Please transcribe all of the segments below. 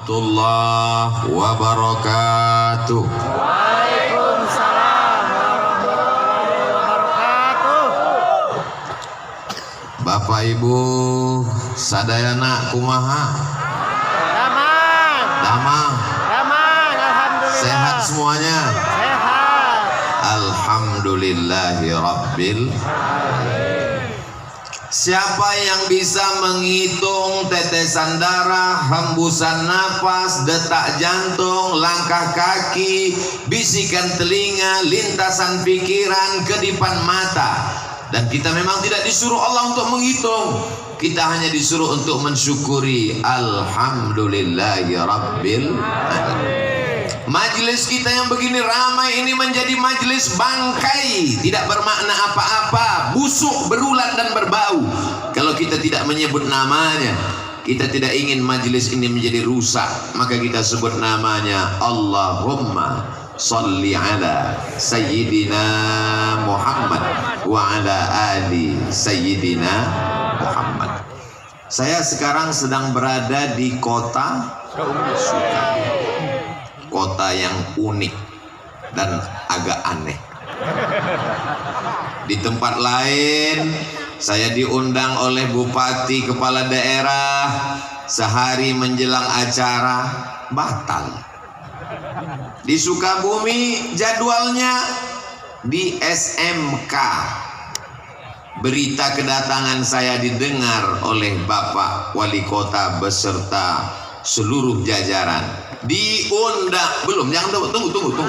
warahmatullahi wabarakatuh. Waalaikumsalam warahmatullahi wabarakatuh. Bapak Ibu sadayana kumaha? Damang. Alhamdulillah. Sehat semuanya? Sehat. Alhamdulillahi rabbil. Siapa yang bisa menghitung tetesan darah, hembusan nafas, detak jantung, langkah kaki, bisikan telinga, lintasan pikiran, kedipan mata. Dan kita memang tidak disuruh Allah untuk menghitung. Kita hanya disuruh untuk mensyukuri. Alhamdulillahi rabbil alamin. Majelis kita yang begini ramai ini menjadi majelis bangkai, tidak bermakna apa-apa, busuk, berulat dan berbau. Kalau kita tidak menyebut namanya, kita tidak ingin majelis ini menjadi rusak, maka kita sebut namanya. Allahumma salli ala Sayyidina Muhammad wa ala ali Sayyidina Muhammad. Saya sekarang sedang berada di kota Sukabumi. Kota yang unik dan agak aneh. Di tempat lain saya diundang oleh bupati, kepala daerah, sehari menjelang acara batal. Di Sukabumi jadwalnya di SMK. Berita kedatangan saya didengar oleh Bapak Wali Kota beserta seluruh jajaran. Diundang belum? Jangan tunggu.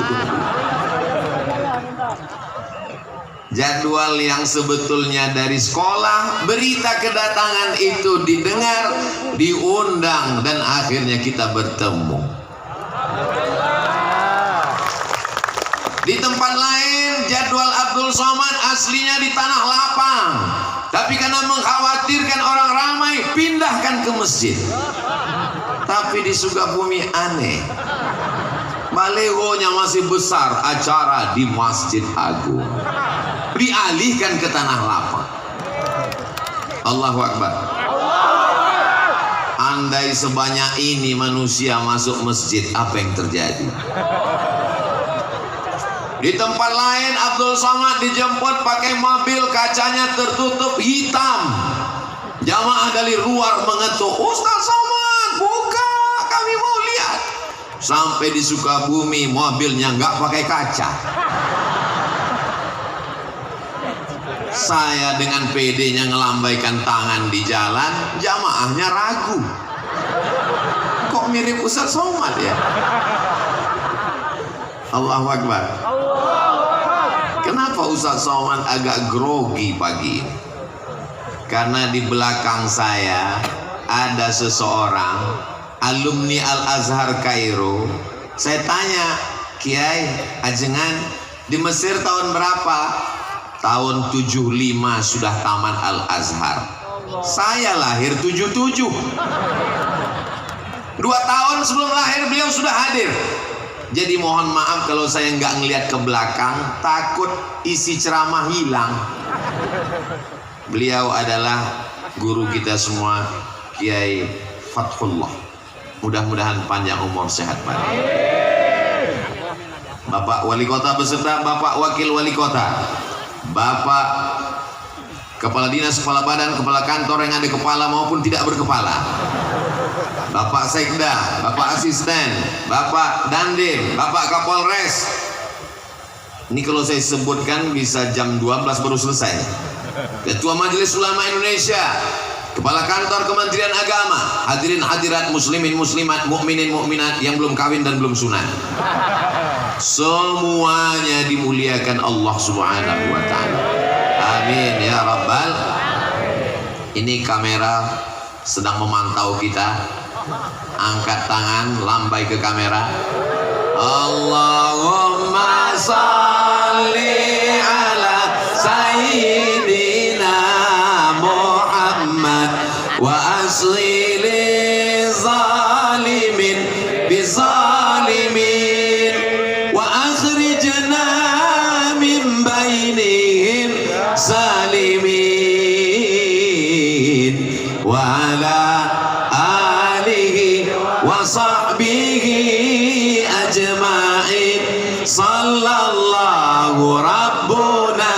Jadwal yang sebetulnya dari sekolah, berita kedatangan itu didengar, diundang, dan akhirnya kita bertemu. Di tempat lain jadwal Abdul Somad aslinya di Tanah Lapang, tapi karena mengkhawatirkan orang ramai pindahkan ke masjid. Tapi di Sukabumi aneh, balehonya masih besar, acara di Masjid Agung, dialihkan ke Tanah Lapang. Allahu Akbar. Andai sebanyak ini manusia masuk masjid, apa yang terjadi? Di tempat lain Abdul Somad dijemput pakai mobil, kacanya tertutup hitam. Jamaah dari luar mengetuk, Ustaz Somad buka, kami mau lihat. Sampai di Sukabumi mobilnya nggak pakai kaca. Saya dengan PD-nya ngelambaikan tangan di jalan, jamaahnya ragu. Kok mirip Ustaz Somad ya? Allahu Akbar. Kenapa Ustaz Somad agak grogi pagi ini? Karena di belakang saya ada seseorang alumni Al-Azhar Kairo. Saya tanya, Kiai Ajengan di Mesir tahun berapa? Tahun 75 sudah taman Al-Azhar. Saya lahir 77. 2 tahun sebelum lahir beliau sudah hadir. Jadi mohon maaf kalau saya nggak ngelihat ke belakang, takut isi ceramah hilang. Beliau adalah guru kita semua, Kiai Fathullah. Mudah-mudahan panjang umur, sehat badan. Bapak Wali Kota beserta Bapak Wakil Wali Kota, Bapak Kepala Dinas, Kepala Badan, Kepala Kantor yang ada kepala maupun tidak berkepala, Bapak Sekda, Bapak Asisten, Bapak Dandim, Bapak Kapolres. Ini kalau saya sebutkan bisa jam 12 baru selesai. Ketua Majelis Ulama Indonesia, Kepala Kantor Kementerian Agama, hadirin hadirat muslimin muslimat, mukminin mukminat yang belum kawin dan belum sunat. Semuanya dimuliakan Allah Subhanahu wa taala. Amin ya rabbal. Ini kamera sedang memantau kita. Angkat tangan, lambai ke kamera. Allahumma salli ala Sayyidina Muhammad wa aslili zalimin bizalimin wa akhrijna min bainihim salimin wa ala alihi wa sahbihi sahbihi ajma'in. Sallallahu rabbuna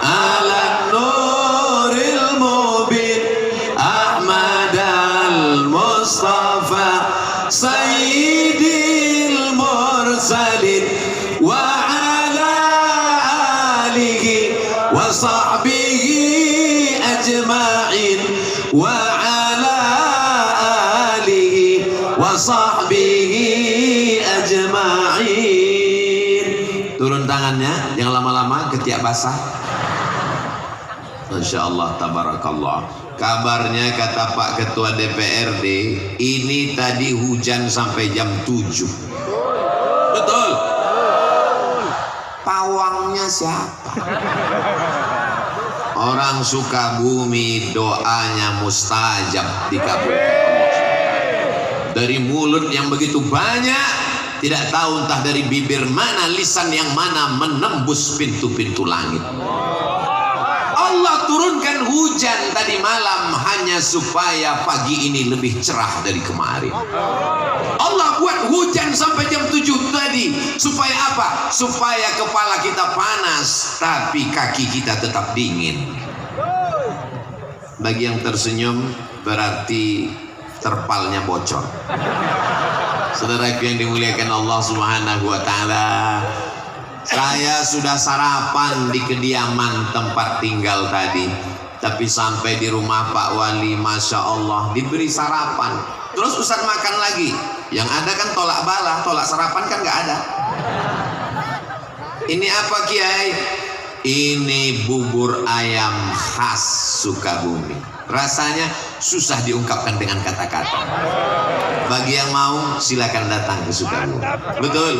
ala nuril mubin Ahmad al-Mustafa sayyidil mursalin wa ala alihi wa sahbihi ajma'in wa ala alihi wa sahbihi ajma'in. Turun tangannya, jangan lama-lama, ketiak basah. Masya Allah, tabarakallah. Kabarnya kata Pak Ketua DPRD, ini tadi hujan sampai jam 7. Betul? Pawangnya siapa? Orang Sukabumi doanya mustajab dikabulkan Allah. Dari mulut yang begitu banyak, tidak tahu entah dari bibir mana, lisan yang mana menembus pintu-pintu langit. Allah turunkan hujan tadi malam hanya supaya pagi ini lebih cerah dari kemarin. Allah buat hujan sampai jam 7 tadi supaya apa? Supaya kepala kita panas tapi kaki kita tetap dingin. Bagi yang tersenyum berarti terpalnya bocor. Saudaraku yang dimuliakan Allah Subhanahu wa taala, saya sudah sarapan di kediaman tempat tinggal tadi, tapi sampai di rumah Pak Wali, Masya Allah, diberi sarapan. Terus Ustaz makan lagi, yang ada kan tolak bala, tolak sarapan kan nggak ada. Ini apa Kiai? Ini bubur ayam khas Sukabumi. Rasanya susah diungkapkan dengan kata-kata. Bagi yang mau silakan datang ke Sukabumi. Betul.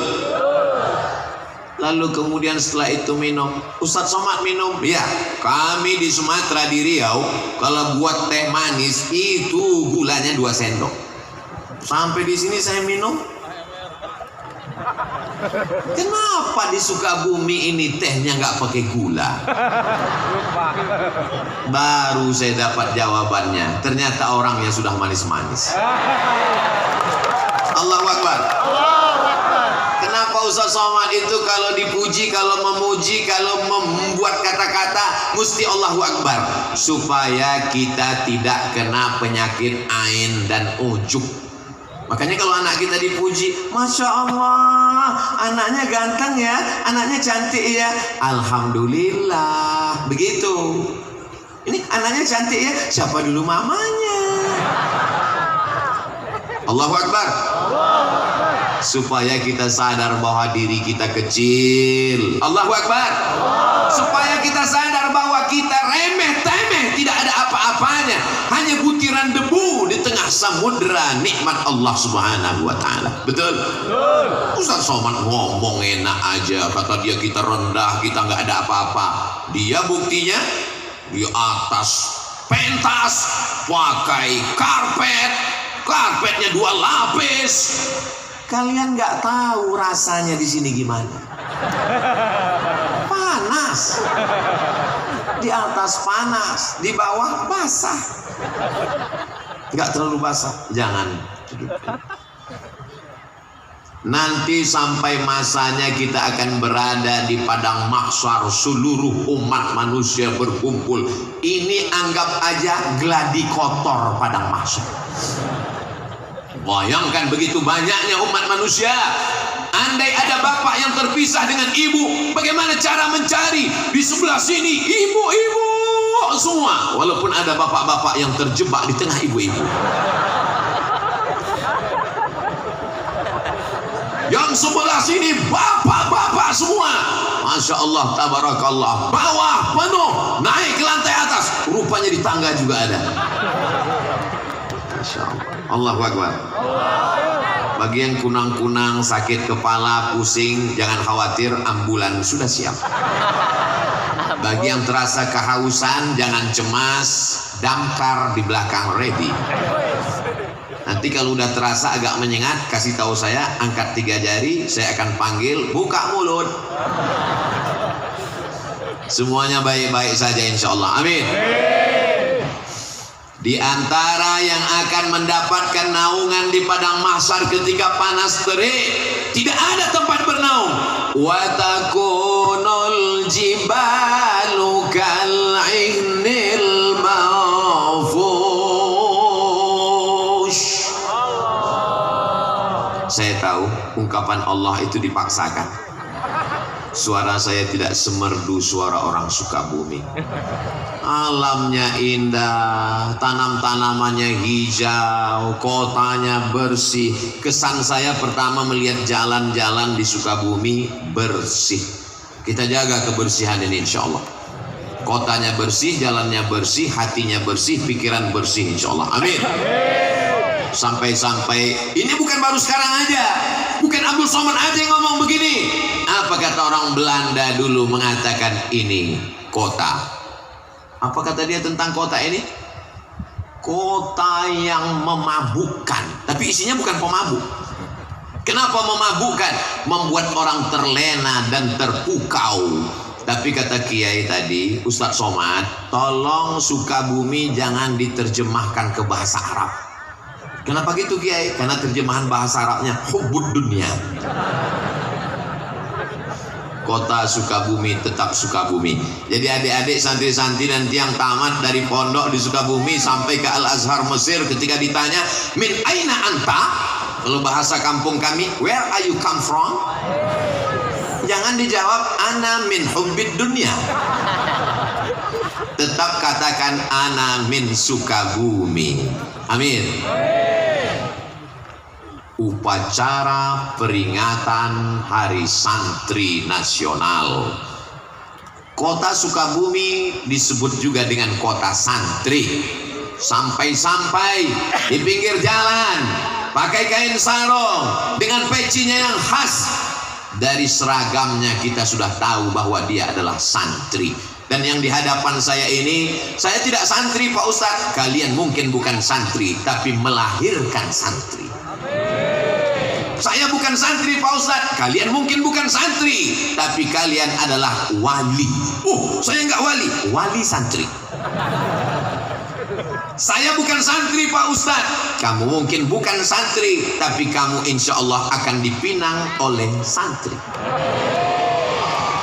Lalu kemudian setelah itu minum. Ustadz Somad minum. Ya, kami di Sumatera di Riau kalau buat teh manis itu gulanya 2 sendok. Sampai di sini saya minum. Kenapa di Sukabumi ini tehnya nggak pakai gula? Baru saya dapat jawabannya. Ternyata orangnya sudah manis-manis. Allahu Akbar. Kenapa Ustaz Somad itu kalau dipuji, kalau memuji, kalau membuat kata-kata mesti Allahu Akbar, supaya kita tidak kena penyakit ain dan ujub. Makanya kalau anak kita dipuji, Masya Allah, anaknya ganteng ya, anaknya cantik ya, Alhamdulillah. Begitu. Ini anaknya cantik ya, siapa dulu mamanya? Allahu Akbar. Supaya kita sadar bahwa diri kita kecil. Allahu Akbar. Supaya kita sadar bahwa kita remeh-temeh, tidak ada apa-apanya, hanya butiran debu di tengah samudera nikmat Allah Subhanahu wa taala. Betul? Ustaz Somad ngomong enak aja, kata dia kita rendah, kita nggak ada apa-apa. Dia buktinya di atas pentas pakai karpet, karpetnya 2 lapis. Kalian nggak tahu rasanya di sini gimana? Panas. Di atas panas, di bawah basah. Nggak terlalu basah, jangan. Nanti sampai masanya kita akan berada di padang mahsyar, seluruh umat manusia berkumpul. Ini anggap aja gladi kotor padang mahsyar. Bayangkan begitu banyaknya umat manusia. Andai ada bapak yang terpisah dengan ibu, bagaimana cara mencari? Di sebelah sini ibu-ibu semua, walaupun ada bapak-bapak yang terjebak di tengah ibu-ibu. Yang sebelah sini bapak-bapak semua, Masya Allah, tabarakallah, bawah penuh, naik ke lantai atas, rupanya di tangga juga ada. Masya Allah. Allahu Akbar. Bagi yang kunang-kunang, sakit kepala, pusing, jangan khawatir, ambulan sudah siap. Bagi yang terasa kehausan, jangan cemas, damkar di belakang ready. Nanti kalau udah terasa agak menyengat, kasih tahu saya, angkat 3 jari, saya akan panggil, buka mulut. Semuanya baik-baik saja insya Allah. Amin. Di antara yang akan mendapatkan naungan di padang mahsyar ketika panas terik, tidak ada tempat bernaung. Wa takunul jibalu kal'ihnil manfush. Saya tahu ungkapan Allah itu dipaksakan. Suara saya tidak semerdu suara orang Sukabumi. Alamnya indah, tanam-tanamannya hijau, kotanya bersih. Kesan saya pertama melihat jalan-jalan di Sukabumi bersih. Kita jaga kebersihan ini insya Allah. Kotanya bersih, jalannya bersih, hatinya bersih, pikiran bersih insya Allah. Amin. Sampai-sampai ini bukan baru sekarang aja, bukan Abdul Somad aja yang ngomong begini. Apa kata orang Belanda dulu mengatakan ini kota? Apa kata dia tentang kota ini? Kota yang memabukkan, tapi isinya bukan pemabuk. Kenapa memabukkan? Membuat orang terlena dan terpukau. Tapi kata Kiai tadi, Ustadz Somad, tolong Sukabumi jangan diterjemahkan ke bahasa Arab. Kenapa gitu Kiai? Karena terjemahan bahasa Arabnya hubbud dunia. Kota Sukabumi tetap Sukabumi. Jadi adik-adik santri-santri nanti yang tamat dari pondok di Sukabumi sampai ke Al-Azhar Mesir, ketika ditanya min aina anta, kalau bahasa kampung kami, where are you come from? Jangan dijawab ana min hubbid dunia. Tetap katakan ana min Sukabumi. Amin. Upacara peringatan Hari Santri Nasional. Kota Sukabumi disebut juga dengan kota santri. Sampai-sampai di pinggir jalan pakai kain sarung dengan pecinya yang khas. Dari seragamnya kita sudah tahu bahwa dia adalah santri. Dan yang di hadapan saya ini, saya tidak santri Pak Ustadz. Kalian mungkin bukan santri, tapi melahirkan santri. Saya bukan santri Pak Ustadz. Kalian mungkin bukan santri, tapi kalian adalah wali. Oh, saya nggak wali. Wali santri. Saya bukan santri Pak Ustadz. Kamu mungkin bukan santri, tapi kamu insya Allah akan dipinang oleh santri.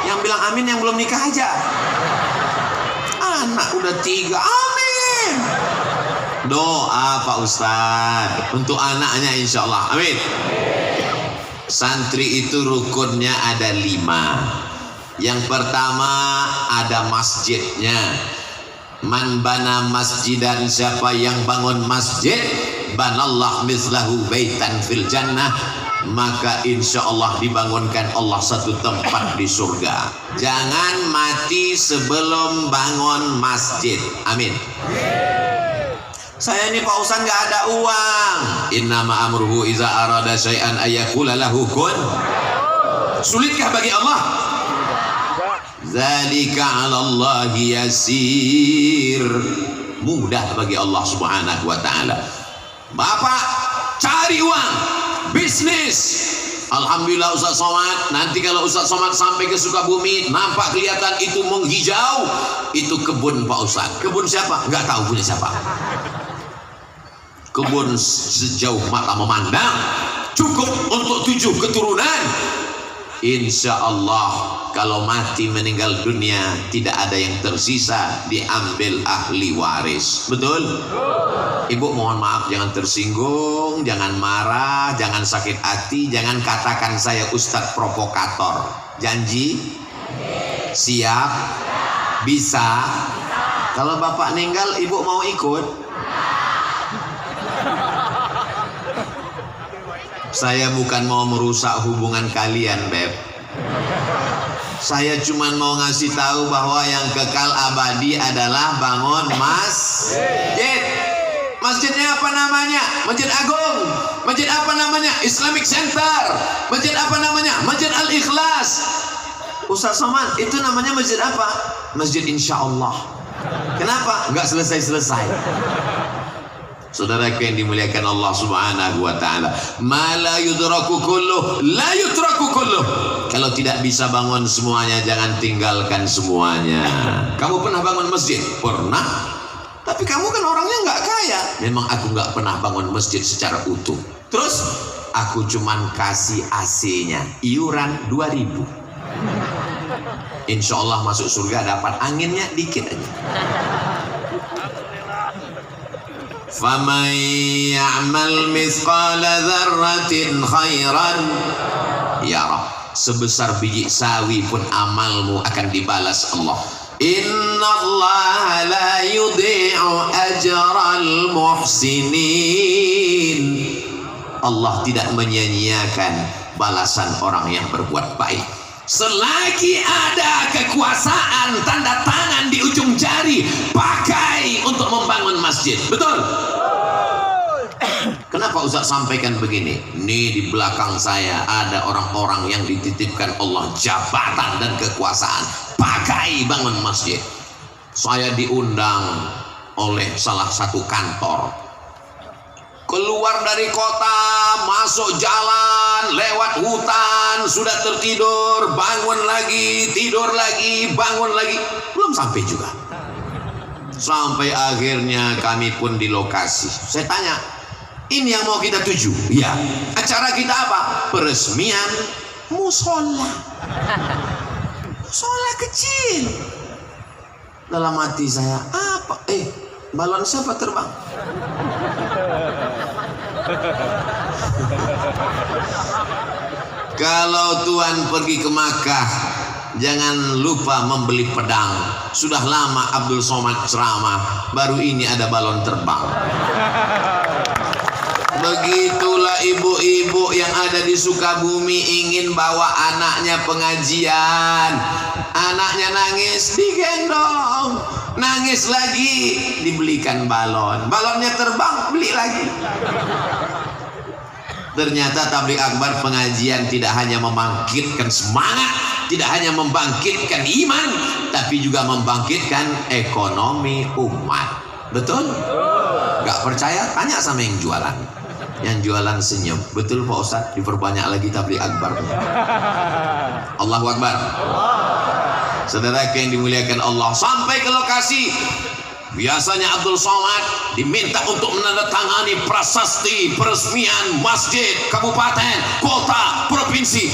Yang bilang amin yang belum nikah aja. Anak udah 3, amin. Doa Pak Ustadz untuk anaknya insya Allah, amin. Santri itu rukunnya ada 5. Yang pertama ada masjidnya. Man bana masjidan, siapa yang bangun masjid, banallah mislahu baitan fil jannah, maka insya Allah dibangunkan Allah satu tempat di surga. Jangan mati sebelum bangun masjid, amin. Saya ini Pak Ustadz nggak ada uang. Innama amruhu iza arada syai'an ayyakula lahu kun. Sulitkah bagi Allah? Zalika 'alallahi yasir. Mudah bagi Allah Subhanahu wa taala. Bapak cari uang, bisnis. Alhamdulillah Ustaz Somad, nanti kalau Ustaz Somad sampai ke Sukabumi, nampak kelihatan itu menghijau, itu kebun Pak Ustaz. Kebun siapa? Nggak tahu punya siapa. Kebun sejauh mata memandang, cukup untuk 7 keturunan. Insya Allah kalau mati meninggal dunia tidak ada yang tersisa, diambil ahli waris. Betul? Ibu mohon maaf, jangan tersinggung, jangan marah, jangan sakit hati, jangan katakan saya Ustadz provokator. Janji? Siap? Bisa? Kalau bapak meninggal ibu mau ikut? Saya bukan mau merusak hubungan kalian, Beb. Saya cuma mau ngasih tahu bahwa yang kekal abadi adalah bangun masjid. Masjidnya apa namanya? Masjid Agung. Masjid apa namanya? Islamic Center. Masjid apa namanya? Masjid Al-Ikhlas. Ustaz Somad, itu namanya masjid apa? Masjid Insya Allah. Kenapa? Enggak selesai-selesai. Saudaraku yang dimuliakan Allah Subhanahu wa taala, ma la yudraku kulluh la yutraku kulluh. Kalau tidak bisa bangun semuanya, jangan tinggalkan semuanya. Kamu pernah bangun masjid? Pernah. Tapi kamu kan orangnya nggak kaya. Memang aku nggak pernah bangun masjid secara utuh. Terus aku cuman kasih AC-nya, iuran 2.000. Insya Allah masuk surga dapat anginnya dikit aja. فَمَنْ يَعْمَلْ مِثْقَالَ ذَرَّةٍ خَيْرًا يَرَهُ. Sebesar biji sawi pun amalmu akan dibalas Allah. Inna Allah la yudhi'u ajral muhsinin. Allah tidak menyia-nyiakan balasan orang yang berbuat baik. Selagi ada kekuasaan, tanda tangan di ujung jari, pakai untuk membangun masjid. Betul? Kenapa Ustaz sampaikan begini? Ini di belakang saya ada orang-orang yang dititipkan Allah jabatan dan kekuasaan. Pakai bangun masjid. Saya diundang oleh salah satu kantor. Keluar dari kota, masuk jalan, lewat hutan, sudah tertidur, bangun lagi, tidur lagi, bangun lagi. Belum sampai juga. Sampai akhirnya kami pun di lokasi. Saya tanya, ini yang mau kita tuju? Ya. Acara kita apa? Peresmian musola. Musola kecil. Dalam hati saya, apa? Balon siapa terbang? Kalau Tuhan pergi ke Makkah, jangan lupa membeli pedang. Sudah lama Abdul Somad ceramah, baru ini ada balon terbang. Begitulah ibu-ibu yang ada di Sukabumi ingin bawa anaknya pengajian. Anaknya nangis, digendong. Nangis lagi, dibelikan balon. Balonnya terbang, beli lagi. Ternyata tabligh akbar pengajian tidak hanya membangkitkan semangat, tidak hanya membangkitkan iman, tapi juga membangkitkan ekonomi umat. Betul? Gak percaya? Tanya sama yang jualan. Yang jualan senyum. Betul Pak Ustaz, diperbanyak lagi tabligh akbar. Allahu Akbar. Saudara yang dimuliakan Allah, sampai ke lokasi. Biasanya Abdul Somad diminta untuk menandatangani prasasti peresmian masjid, kabupaten, kota, provinsi.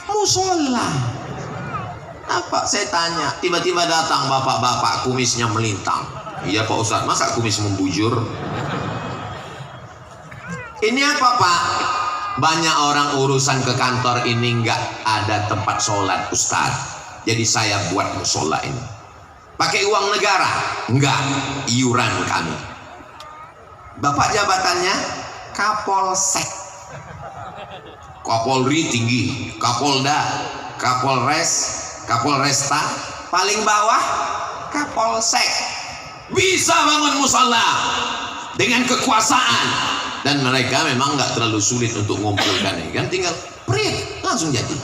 Musola. Apa? Saya tanya. Tiba-tiba datang bapak-bapak, kumisnya melintang. Iya Pak Ustaz, masa kumis membujur? Ini apa Pak? Banyak orang urusan ke kantor ini nggak ada tempat sholat Ustaz. Jadi saya buat musola ini. Pakai uang negara? Enggak, iuran kami. Bapak jabatannya Kapolsek. Kapolri tinggi, Kapolda, Kapolres, Kapolresta, paling bawah Kapolsek. Bisa bangun musola dengan kekuasaan. Dan mereka memang nggak terlalu sulit untuk mengumpulkan ini kan, tinggal prit langsung jadi.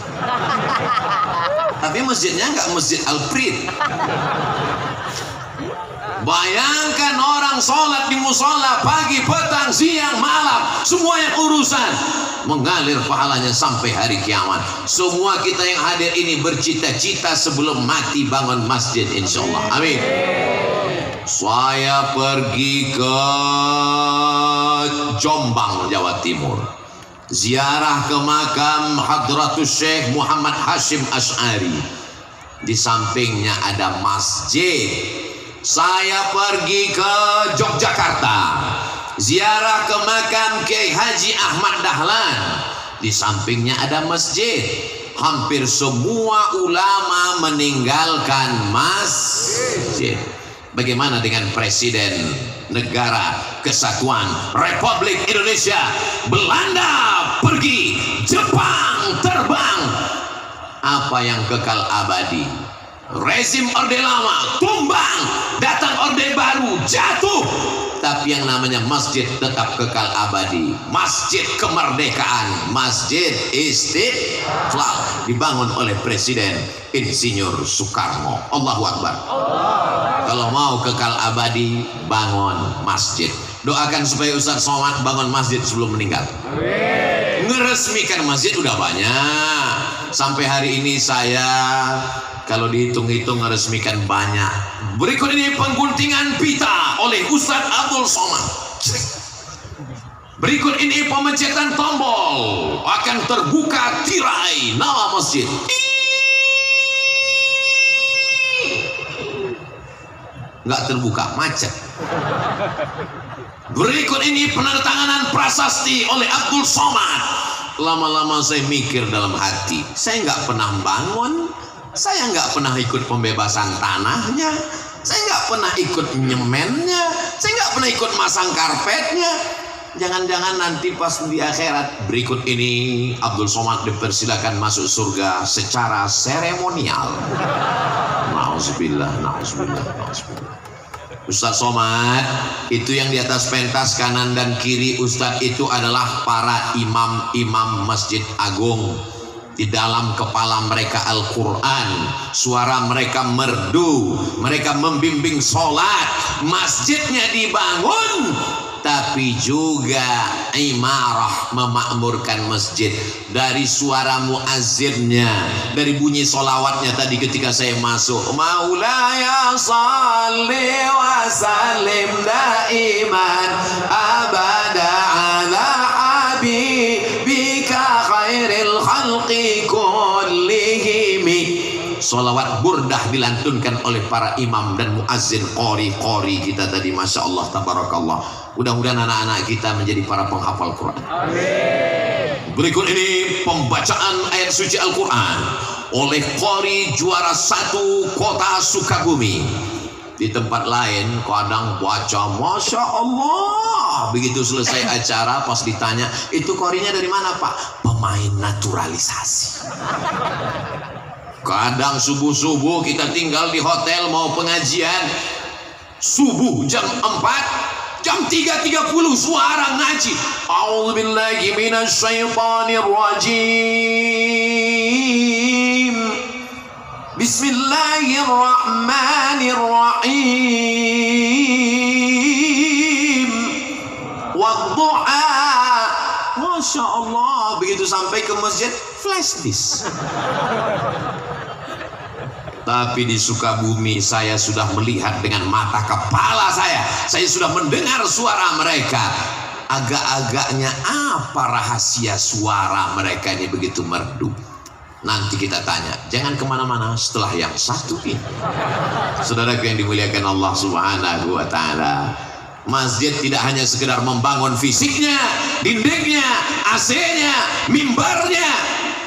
Tapi masjidnya nggak masjid al-prit. Bayangkan orang sholat di musola pagi, petang, siang, malam, semua yang urusan mengalir pahalanya sampai hari kiamat. Semua kita yang hadir ini bercita-cita sebelum mati bangun masjid, insya Allah. Amin. Saya pergi ke Jombang, Jawa Timur, ziarah ke makam Hadratus Syekh Muhammad Hashim Asy'ari. Di sampingnya ada masjid. Saya pergi ke Yogyakarta, ziarah ke makam Kiai Haji Ahmad Dahlan. Di sampingnya ada masjid. Hampir semua ulama meninggalkan masjid. Bagaimana dengan Presiden Negara Kesatuan Republik Indonesia? Belanda pergi, Jepang terbang. Apa yang kekal abadi? Rezim Orde Lama tumbang, datang Orde Baru jatuh. Tapi yang namanya masjid tetap kekal abadi. Masjid Kemerdekaan, Masjid Istiqlal, dibangun oleh Presiden Insinyur Soekarno. Allahu Akbar. Kalau mau kekal abadi, bangun masjid. Doakan supaya Ustaz Somad bangun masjid sebelum meninggal. Ngeresmikan masjid udah banyak. sampai hari ini saya kalau dihitung-hitung meresmikan banyak. Berikut ini pengguntingan pita oleh Ustadz Abdul Somad. Berikut ini pemencatan tombol, akan terbuka tirai nama masjid. Nggak terbuka, macet. Berikut ini penandatanganan prasasti oleh Abdul Somad. Lama-lama saya mikir dalam hati, saya nggak pernah bangun, saya nggak pernah ikut pembebasan tanahnya, saya nggak pernah ikut nyemennya, saya nggak pernah ikut masang karpetnya. Jangan-jangan nanti pas di akhirat berikut ini Abdul Somad dipersilakan masuk surga secara seremonial. Nauzubillah, nauzubillah, nauzubillah. Ustadz Somad itu yang di atas pentas kanan dan kiri Ustadz itu adalah para imam-imam Masjid Agung. Di dalam kepala mereka Al-Quran, suara mereka merdu, mereka membimbing sholat, masjidnya dibangun, tapi juga imarah memakmurkan masjid. Dari suara muazzinnya, dari bunyi solawatnya tadi ketika saya masuk, Maulaya salli wa sallim daiman abada ala habibika khairil khalqi kullihimi. Solawat burdah dilantunkan oleh para imam dan muazzin, qori kita tadi, masya Allah, tabarakallah. Mudah-mudahan anak-anak kita menjadi para penghafal Quran. Amin. Berikut ini pembacaan ayat suci Al-Quran oleh qori juara 1 kota Sukabumi. Di tempat lain kadang baca masya Allah, begitu selesai acara pas ditanya itu qorinya dari mana Pak? Pemain naturalisasi. Kadang subuh-subuh kita tinggal di hotel mau pengajian, subuh jam 4, jam 3.30 suara ngaji. A'udzubillahi minasyaitonir rajim. Bismillahirrahmanirrahim. Wadduha. Masya Allah, begitu sampai ke masjid flash disk. Tapi di Sukabumi saya sudah melihat dengan mata kepala saya sudah mendengar suara mereka. Agak-agaknya apa rahasia suara mereka ini begitu merdu? Nanti kita tanya, jangan kemana-mana setelah yang satu ini. Saudaraku yang dimuliakan Allah Subhanahu wa Ta'ala, masjid tidak hanya sekedar membangun fisiknya, dindingnya, AC-nya, mimbarnya,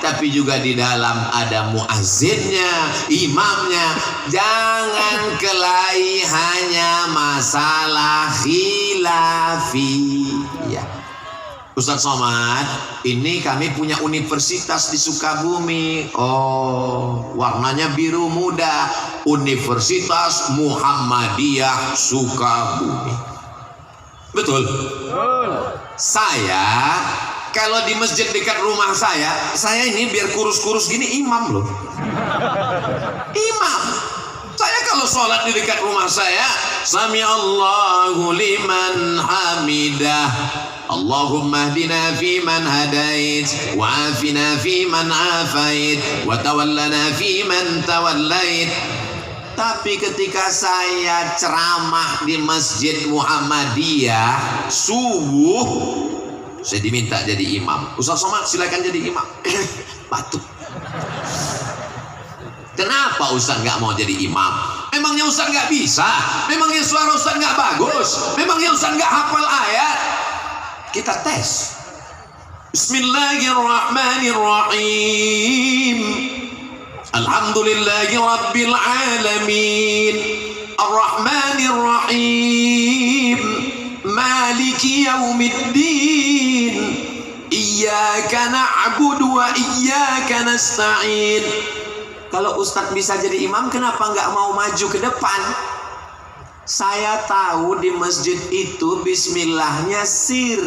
tapi juga di dalam ada muazzinnya, imamnya. Jangan kelahi hanya masalah khilafiyah. Ustadz Somad, ini kami punya universitas di Sukabumi. Oh, warnanya biru muda, Universitas Muhammadiyah Sukabumi. Betul? Saya kalau di masjid dekat rumah saya ini biar kurus-kurus gini imam loh. Imam. Saya kalau sholat di dekat rumah saya, Sami Allahu liman hamidah. Allahumma hdina fi man hadait, wa afina fi man afait, wa tawallana fi man tawallait. Tapi ketika saya ceramah di Masjid Muhammadiyah subuh, saya diminta jadi imam. Ustaz Somad silakan jadi imam. Batuk. Kenapa Ustaz nggak mau jadi imam? Memangnya Ustaz nggak bisa? Memangnya suara Ustaz nggak bagus? Memangnya Ustaz nggak hafal ayat? Kita tes. Bismillahirrahmanirrahim. Alhamdulillahi rabbil alamin. Ar-Rahmanir-Rahim. Maliki yaumiddin. Iyyaka na'budu wa iyyaka nasta'in. Kalau Ustadz bisa jadi imam, kenapa nggak mau maju ke depan? Saya tahu di masjid itu bismillahnya sir.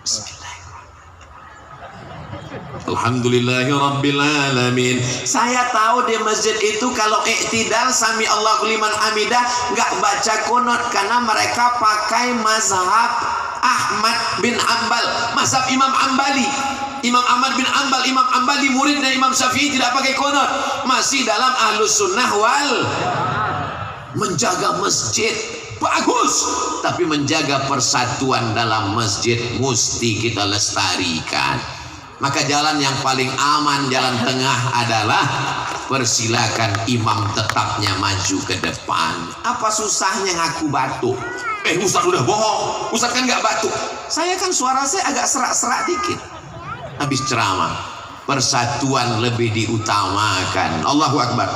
Bismillahirrahmanirrahim. Alhamdulillahirabbil alamin. Saya tahu di masjid itu kalau iktidal sami Allahu liman hamidah nggak baca kunut karena mereka pakai mazhab Ahmad bin Hanbal, mazhab Imam Hambali. Imam Ahmad bin Ambal, Imam Ambali muridnya Imam Syafi'i tidak pakai kunut, masih dalam ahlus sunnah wal. Menjaga masjid bagus, tapi menjaga persatuan dalam masjid mesti kita lestarikan. Maka jalan yang paling aman, jalan tengah adalah persilakan imam tetapnya maju ke depan. Apa susahnya ngaku batuk? Ustaz udah bohong, Ustaz kan nggak batuk. Saya kan suara saya agak serak-serak dikit habis ceramah. Persatuan lebih diutamakan. Allahu Akbar.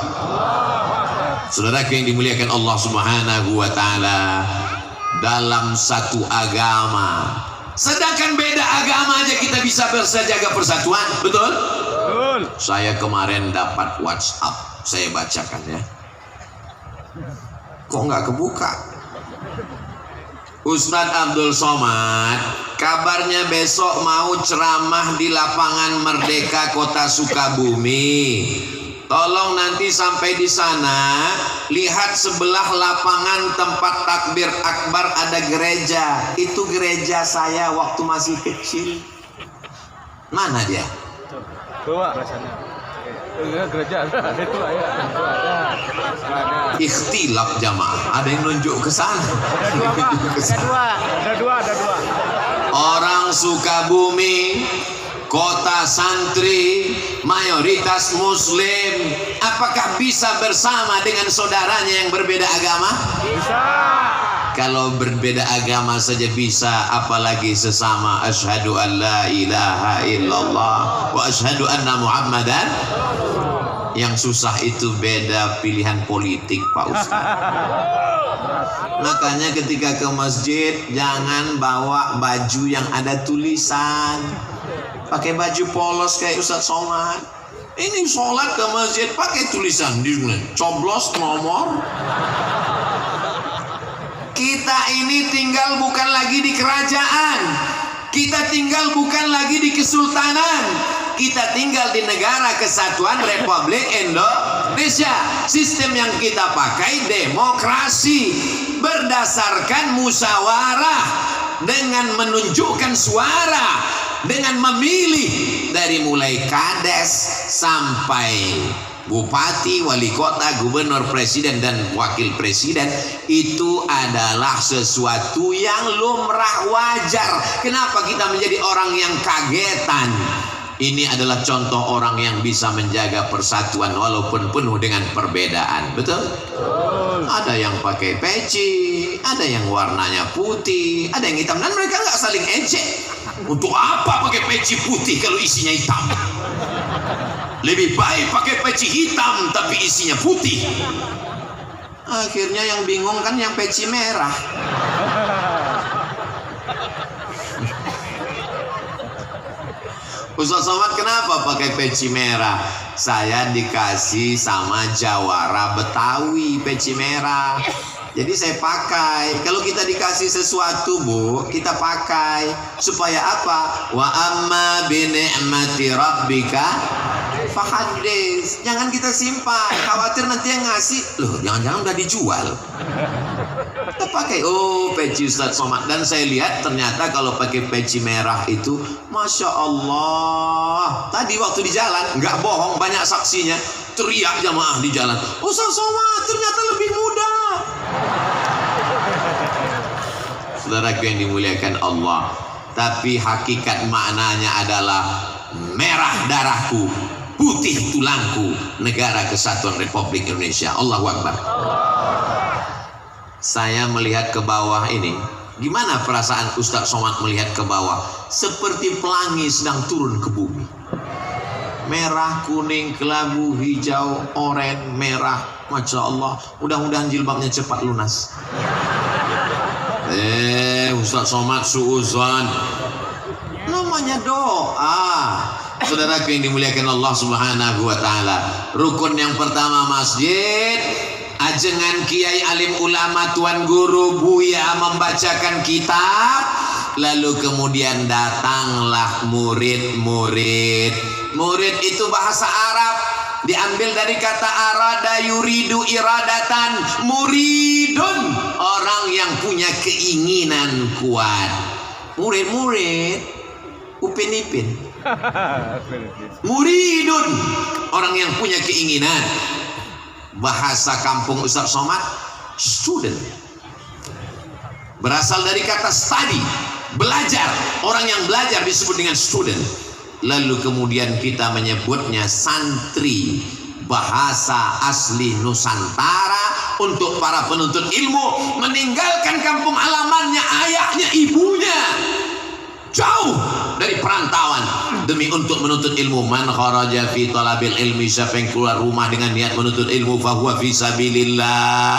Saudaraku yang dimuliakan Allah Subhanahu wa taala, dalam satu agama, sedangkan beda agama aja kita bisa jaga persatuan, betul? Betul. Saya kemarin dapat WhatsApp, saya bacakan ya. Kok nggak kebuka? Ustadz Abdul Somad, kabarnya besok mau ceramah di lapangan Merdeka Kota Sukabumi. Tolong nanti sampai di sana, lihat sebelah lapangan tempat takbir akbar ada gereja. Itu gereja saya waktu masih kecil. Mana dia? Tua rasanya. Gereja ada itu ya. Ada. Ikhtilaf jamaah. Ada yang nunjuk ke sana. Ada dua. Orang Sukabumi, kota santri, mayoritas muslim, apakah bisa bersama dengan saudaranya yang berbeda agama? Bisa. Kalau berbeda agama saja bisa, apalagi sesama asyhadu an la ilaha illallah wa asyhadu anna muhammadan. Yang susah itu beda pilihan politik, Pak Ustaz. Makanya ketika ke masjid jangan bawa baju yang ada tulisan. Pakai baju polos kayak Ustaz Somad. Ini sholat ke masjid pakai tulisan di sana, coblos nomor. Kita ini tinggal bukan lagi di kerajaan, kita tinggal bukan lagi di kesultanan, kita tinggal di negara kesatuan Republik Indonesia. Sistem yang kita pakai demokrasi, berdasarkan musyawarah, dengan menunjukkan suara, dengan memilih dari mulai kades sampai bupati, wali kota, gubernur, presiden, dan wakil presiden. Itu adalah sesuatu yang lumrah, wajar. Kenapa kita menjadi orang yang kagetan? Ini adalah contoh orang yang bisa menjaga persatuan walaupun penuh dengan perbedaan. Betul? Ada yang pakai peci, ada yang warnanya putih, ada yang hitam, dan mereka nggak saling ejek. Untuk apa pakai peci putih kalau isinya hitam? Lebih baik pakai peci hitam tapi isinya putih. Akhirnya yang bingung kan yang peci merah. Ustaz Somad kenapa pakai peci merah? Saya dikasih sama jawara Betawi peci merah. Jadi saya pakai. Kalau kita dikasih sesuatu, Bu, kita pakai. Supaya apa? Wa amma bi ni'mati rabbika fahaddits. Jangan kita simpan. Khawatir nanti yang ngasih, loh, jangan-jangan udah dijual. Kita pakai. Oh, peci Ustaz Somad. Dan saya lihat ternyata kalau pakai peci merah itu, Masya Allah. Tadi waktu di jalan, nggak bohong, banyak saksinya. Teriak jamaah di jalan, Ustaz Somad ternyata lebih muda. Saudaraku yang dimuliakan Allah, tapi hakikat maknanya adalah merah darahku, putih tulangku, negara kesatuan Republik Indonesia. Allahu Akbar. Saya melihat ke bawah ini, gimana perasaan Ustaz Somad melihat ke bawah? Seperti pelangi sedang turun ke bumi. Merah, kuning, kelabu, hijau, oranye, merah. Masya Allah, mudah-mudahan jilbabnya cepat lunas. Ustaz Somad suuzon. Namanya doa. Saudaraku yang dimuliakan Allah Subhanahu wa taala, rukun yang pertama masjid, ajengan kiai alim ulama tuan guru buya membacakan kitab, lalu kemudian datanglah murid-murid. Murid itu bahasa Arab, diambil dari kata arada yuridu iradatan. Muridun, orang yang punya keinginan kuat. Murid-murid, upin ipin. Muridun, orang yang punya keinginan. Bahasa kampung Ustaz Somad, student. Berasal dari kata study, belajar. Orang yang belajar disebut dengan student. Lalu kemudian kita menyebutnya santri. Bahasa asli Nusantara untuk para penuntut ilmu, meninggalkan kampung halamannya, ayahnya, ibunya, jauh dari perantauan demi untuk menuntut ilmu. Man kharaja fi talabil ilmi, siapa yang keluar rumah dengan niat menuntut ilmu, fahuwa fi sabilillah,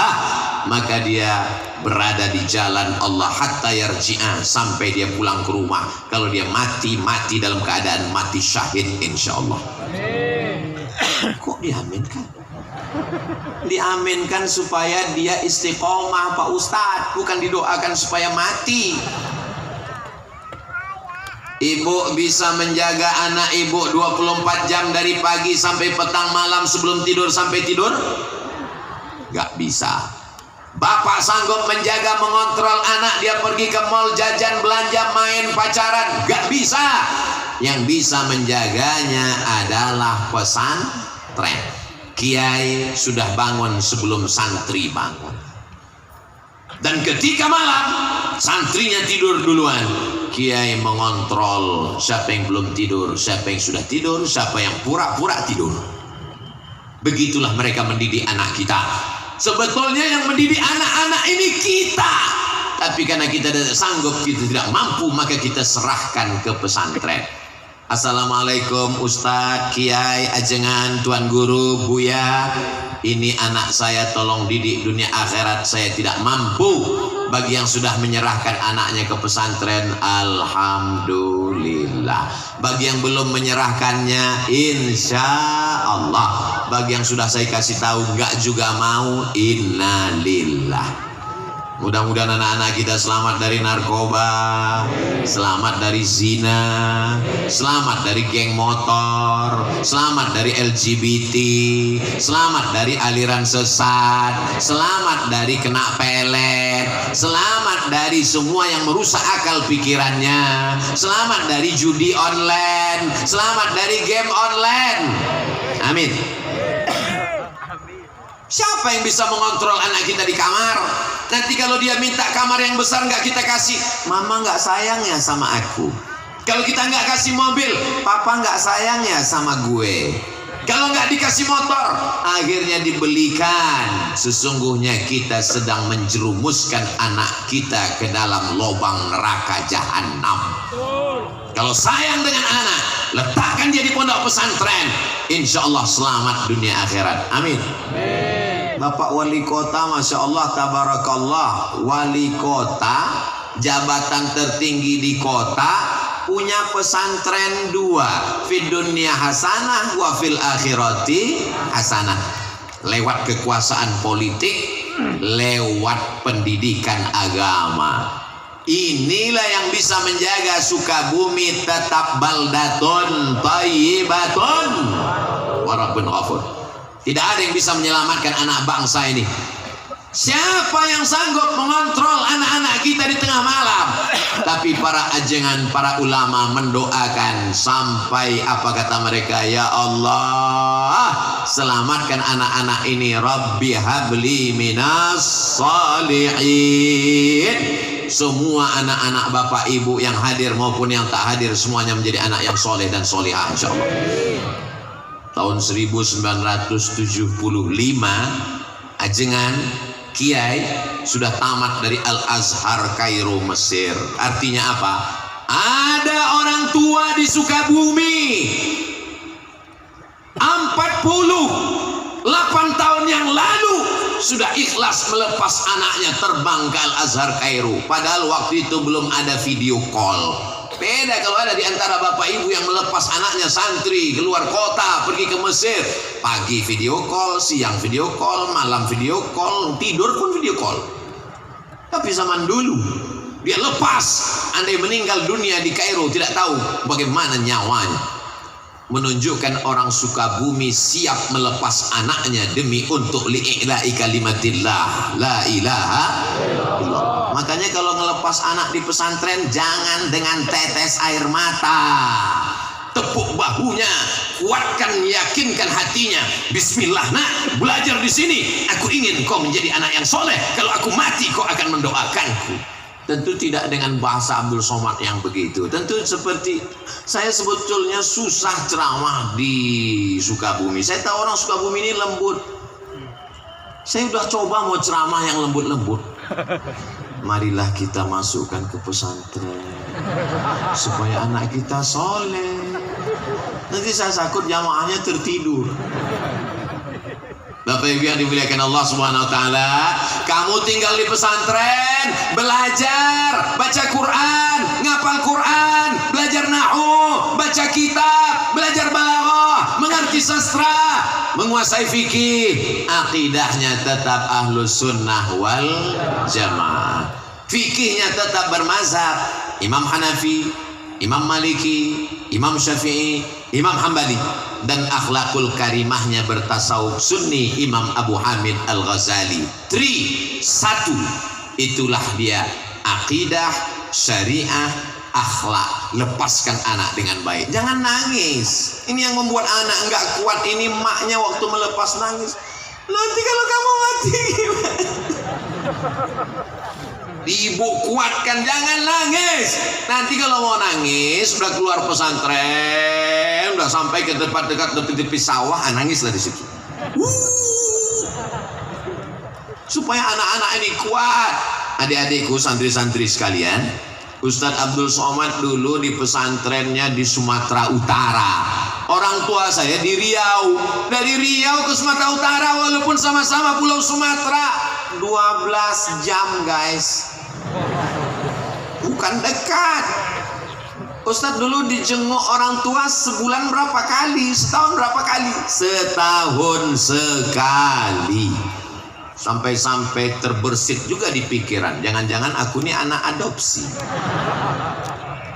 maka dia berada di jalan Allah hatta yarji'a, sampai dia pulang ke rumah. Kalau dia mati dalam keadaan mati syahid insyaallah. Kok diaminkan? Diaminkan supaya dia istiqomah Pak Ustadz, bukan didoakan supaya mati. Ibu bisa menjaga anak ibu 24 jam dari pagi sampai petang malam, sebelum tidur sampai tidur? Gak bisa. Bapak sanggup menjaga, mengontrol anak dia pergi ke mall, jajan, belanja, main, pacaran? Gak bisa. Yang bisa menjaganya adalah pesantren. Kiai sudah bangun sebelum santri bangun. Dan ketika malam, santrinya tidur duluan. Kiai mengontrol siapa yang belum tidur, siapa yang sudah tidur, siapa yang pura-pura tidur. Begitulah mereka mendidik anak kita. Sebetulnya yang mendidik anak-anak ini kita. Tapi karena kita tidak sanggup, kita tidak mampu, maka kita serahkan ke pesantren. Assalamualaikum Ustadz, Kiai, Ajengan, Tuan Guru, Buya. Ini anak saya, tolong didik dunia akhirat, saya tidak mampu. Bagi yang sudah menyerahkan anaknya ke pesantren, alhamdulillah. Bagi yang belum menyerahkannya, insya Allah. Bagi yang sudah saya kasih tahu enggak juga mau, innalillah. Mudah-mudahan anak-anak kita selamat dari narkoba, selamat dari zina, selamat dari geng motor, selamat dari LGBT, selamat dari aliran sesat, selamat dari kena pelet, selamat dari semua yang merusak akal pikirannya, selamat dari judi online, selamat dari game online. Amin. Siapa yang bisa mengontrol anak kita di kamar? Nanti kalau dia minta kamar yang besar nggak kita kasih, mama nggak sayang ya sama aku. Kalau kita nggak kasih mobil, papa nggak sayang ya sama gue. Kalau nggak dikasih motor, akhirnya dibelikan. Sesungguhnya kita sedang menjerumuskan anak kita ke dalam lubang neraka jahanam. Kalau sayang dengan anak, letakkan dia di pondok pesantren, insya Allah selamat dunia akhirat. Amin. Bapak wali kota, masya Allah, tabarakallah, wali kota, jabatan tertinggi di kota, punya pesantren 2, fid dunya hasanah wa fil akhirati hasanah. Lewat kekuasaan politik, lewat pendidikan agama. Inilah yang bisa menjaga Sukabumi tetap baldatun thayyibatun wa rabbun ghafur. Tidak ada yang bisa menyelamatkan anak bangsa ini. Siapa yang sanggup mengontrol anak-anak kita di tengah malam? Tapi para ajengan, para ulama mendoakan sampai apa kata mereka, ya Allah, selamatkan anak-anak ini. Rabbi habli minas salihin. Semua anak-anak bapak ibu yang hadir maupun yang tak hadir, semuanya menjadi anak yang soleh dan solehah insyaallah. Tahun 1975 ajengan Kiai sudah tamat dari Al-Azhar Kairo Mesir. Artinya apa? Ada orang tua di Sukabumi 48 tahun yang lalu sudah ikhlas melepas anaknya terbang ke Al-Azhar Kairo. Padahal waktu itu belum ada video call. Beda kalau ada di antara bapak ibu yang melepas anaknya santri keluar kota pergi ke Mesir. Pagi video call, siang video call, malam video call, tidur pun video call. Tapi zaman dulu dia lepas, andai meninggal dunia di Kairo tidak tahu bagaimana nyawanya. Menunjukkan orang Sukabumi siap melepas anaknya demi untuk li'ila'i kalimatillah la ilaha illallah. Makanya kalau ngelepas anak di pesantren jangan dengan tetes air mata. tepuk bahunya, kuatkan, yakinkan hatinya. Bismillah nak, belajar di sini. Aku ingin kau menjadi anak yang soleh. Kalau aku mati, kau akan mendoakanku. Tentu tidak dengan bahasa Abdul Somad yang begitu. Tentu seperti saya sebetulnya susah ceramah di Sukabumi. Saya tahu orang Sukabumi ini lembut. Saya udah coba mau ceramah yang lembut-lembut. Marilah kita masukkan ke pesantren supaya anak kita soleh. Nanti saya takut jamaahnya tertidur. Bapak Ibu yang dimuliakan Allah Subhanahu wa taala, kamu tinggal di pesantren, belajar, baca Quran, ngapal Quran, belajar nahwu, baca kitab, belajar balaghah, mengerti sastra, menguasai fikih, akidahnya tetap ahlus sunnah wal jamaah. Fikihnya tetap bermazhab Imam Hanafi, Imam Maliki, Imam Syafi'i, Imam Hambali, dan akhlakul karimahnya bertasawuf sunni Imam Abu Hamid Al-Ghazali. 1. Itulah dia akidah, syariah, akhlak. Lepaskan anak dengan baik. Jangan nangis. Ini yang membuat anak enggak kuat. Ini maknya waktu melepas nangis. Nanti kalau kamu mati gimana? Ibu kuatkan, jangan nangis. Nanti kalau mau nangis, udah keluar pesantren, udah sampai ke tempat dekat tepi sawah, nangislah di situ. Supaya anak-anak ini kuat. Adik-adikku, santri-santri sekalian, Ustadz Abdul Somad dulu di pesantrennya di Sumatera Utara. Orang tua saya di Riau. Dari Riau ke Sumatera Utara, walaupun sama-sama pulau Sumatera, 12 jam guys. Bukan dekat. Ustadz dulu dijenguk orang tua sebulan berapa kali, setahun berapa kali? Setahun sekali. Sampai-sampai terbersit juga di pikiran, jangan-jangan aku ini anak adopsi.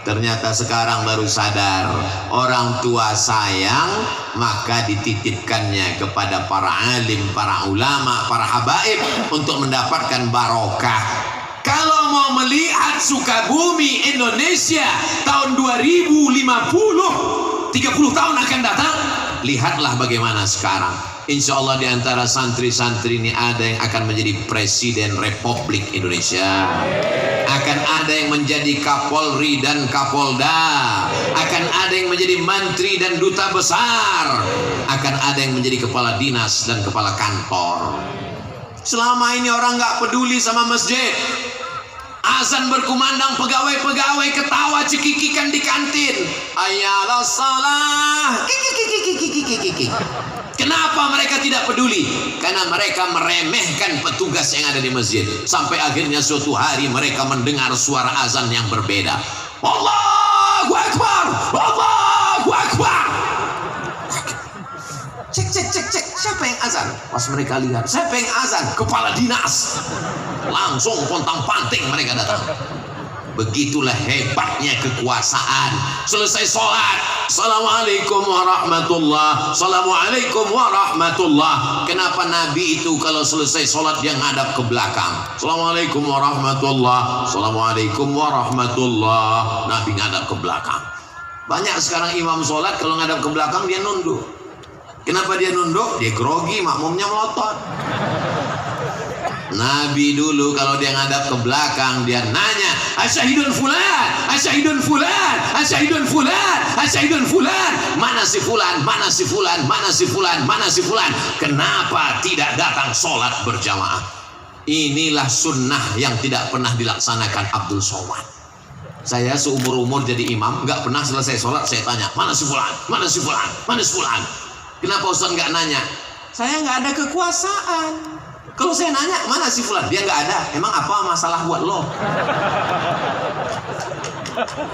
Ternyata sekarang baru sadar, orang tua sayang, maka dititipkannya kepada para alim, para ulama, para habaib untuk mendapatkan barokah. Kalau mau melihat Sukabumi Indonesia tahun 2050, 30 tahun akan datang, lihatlah bagaimana sekarang. Insya Allah di antara santri-santri ini ada yang akan menjadi Presiden Republik Indonesia, akan ada yang menjadi Kapolri dan Kapolda, akan ada yang menjadi Menteri dan Duta Besar, akan ada yang menjadi Kepala Dinas dan Kepala Kantor. Selama ini orang nggak peduli sama masjid. Azan berkumandang, pegawai-pegawai ketawa cekikikan di kantin. Ayalah salah. Kenapa mereka tidak peduli? Karena mereka meremehkan petugas yang ada di masjid. Sampai akhirnya suatu hari mereka mendengar suara azan yang berbeda. Allahu Akbar, Allahu Akbar. Cek, siapa yang azan? Pas mereka lihat, siapa yang azan? Kepala dinas. Langsung pontang-panting mereka datang. Begitulah hebatnya kekuasaan. Selesai sholat, Assalamualaikum warahmatullah, Assalamualaikum warahmatullah. Kenapa Nabi itu kalau selesai sholat dia ngadap ke belakang? Assalamualaikum warahmatullah, Assalamualaikum warahmatullah. Nabi ngadap ke belakang. Banyak sekarang imam sholat kalau ngadap ke belakang dia nunduk. Kenapa dia nunduk? Dia grogi, makmumnya melotot. Nabi dulu kalau dia ngadap ke belakang dia nanya, asyhadun fulan, asyhadun fulan, asyhadun fulan, asyhadun fulan. Mana si fulan, mana si fulan, mana si fulan, mana si fulan? Kenapa tidak datang sholat berjamaah? Inilah sunnah yang tidak pernah dilaksanakan Abdul Somad. Saya seumur-umur jadi imam, nggak pernah selesai sholat saya tanya, mana si fulan, mana si fulan, mana si fulan? Kenapa Ustaz nggak nanya? Saya nggak ada kekuasaan. Kalau saya nanya, mana si fulan? Dia nggak ada. Emang apa masalah buat lo?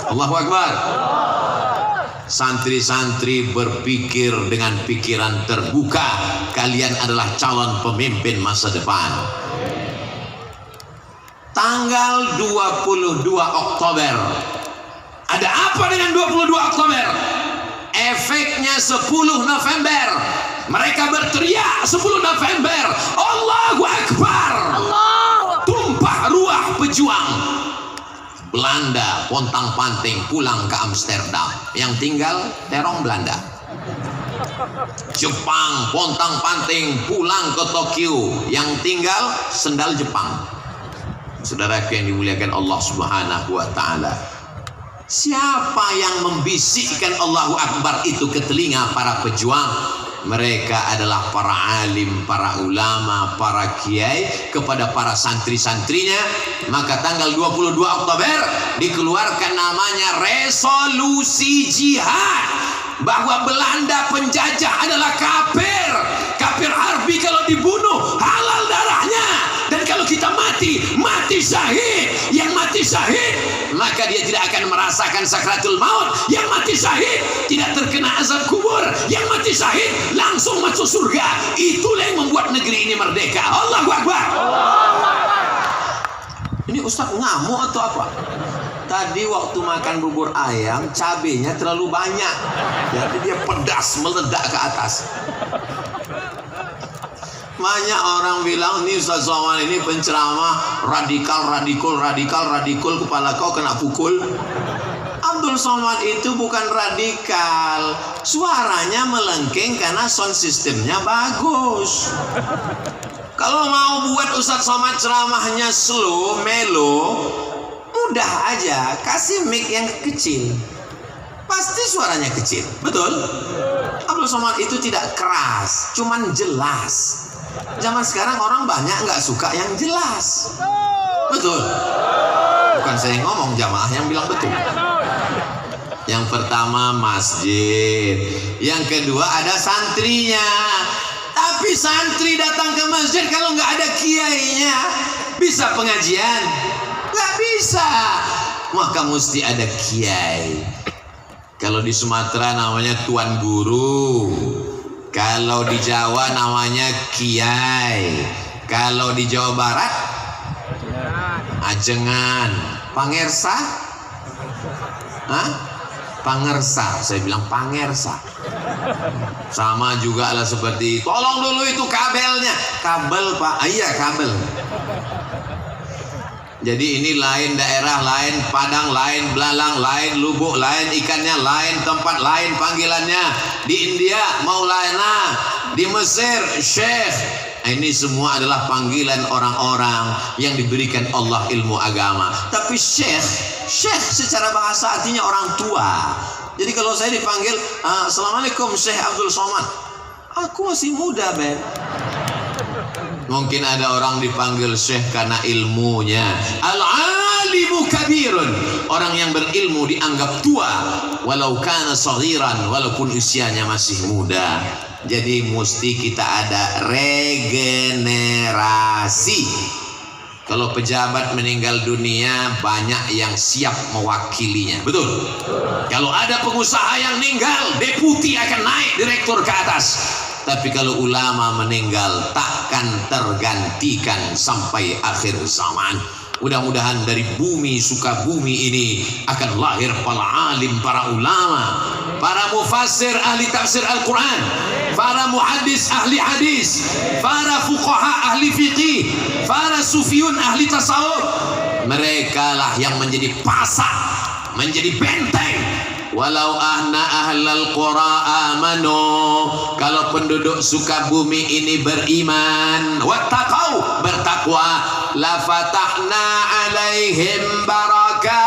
Allahu Akbar. Santri-santri berpikir dengan pikiran terbuka. Kalian adalah calon pemimpin masa depan. Tanggal 22 Oktober. Ada apa dengan 22 Oktober? Efeknya 10 November. Mereka berteriak 10 November, Allahu Akbar. Tumpah ruah pejuang. Belanda pontang-panting pulang ke Amsterdam, yang tinggal terong Belanda. Jepang pontang-panting pulang ke Tokyo, yang tinggal sendal Jepang. Saudaraku yang dimuliakan Allah Subhanahu wa taala, siapa yang membisikkan Allahu Akbar itu ke telinga para pejuang? Mereka adalah para alim, para ulama, para kiai kepada para santri-santrinya. Maka tanggal 22 Oktober dikeluarkan namanya resolusi jihad, bahwa Belanda penjajah adalah kafir, kafir harbi. Kalau dibunuh halal darahnya, dan kalau kita mati, mati syahid. Yang mati syahid maka dia tidak akan merasakan sakratul maut. Yang mati syahid tidak terkena azab kubur. Yang mati syahid langsung masuk surga. Itulah yang membuat negeri ini merdeka. Allahu Akbar. Ini Ustaz ngamuk atau apa? Tadi waktu makan bubur ayam, cabenya terlalu banyak, jadi dia pedas meledak ke atas. Banyak orang bilang, ini Ustaz Somad ini penceramah radikal, kepala kau kena pukul. Abdul Somad itu bukan radikal, suaranya melengking karena sound systemnya bagus. Kalau mau buat Ustaz Somad ceramahnya slow, mellow, mudah aja, kasih mic yang kecil, pasti suaranya kecil. Betul? Abdul Somad itu tidak keras, cuman jelas. Zaman sekarang orang banyak nggak suka yang jelas. Betul? Bukan saya yang ngomong, jamaah yang bilang betul. Yang pertama masjid, yang kedua ada santrinya. Tapi santri datang ke masjid kalau nggak ada kiainya, bisa pengajian? Nggak bisa. Maka mesti ada kiai. Kalau di Sumatera namanya tuan guru, kalau di Jawa namanya kiai, kalau di Jawa Barat ajengan, pangersa, pangersa, saya bilang pangersa. Sama juga lah seperti, tolong dulu itu kabelnya, kabel Pak, iya kabel. Jadi ini lain daerah, lain Padang, lain Belalang, lain Lubuk, lain ikannya, lain tempat, lain panggilannya. Di India Maulana, di Mesir Syekh. Ini semua adalah panggilan orang-orang yang diberikan Allah ilmu agama. Tapi Syekh secara bahasa artinya orang tua. Jadi kalau saya dipanggil, Assalamualaikum Syekh Abdul Somad, aku masih muda Ben. Mungkin ada orang dipanggil syekh karena ilmunya. Al-alimu kabirun, orang yang berilmu dianggap tua, walau kana saghiran, walaupun usianya masih muda. Jadi mesti kita ada regenerasi. Kalau pejabat meninggal dunia, banyak yang siap mewakilinya. Betul? Kalau ada pengusaha yang meninggal, deputi akan naik direktur ke atas. Tapi kalau ulama meninggal, takkan tergantikan sampai akhir zaman. Mudah-mudahan dari bumi Sukabumi ini akan lahir para alim, para ulama, para mufassir ahli tafsir Al-Quran, para muhaddis ahli hadis, para fuqaha ahli fiqih, para sufiyun ahli tasawuf. Mereka lah yang menjadi pasak, menjadi benteng. Walau ahna ahlal qura amanu, kalau penduduk Sukabumi ini beriman, wattaqau, bertakwa, la fatahna alaihim barakat,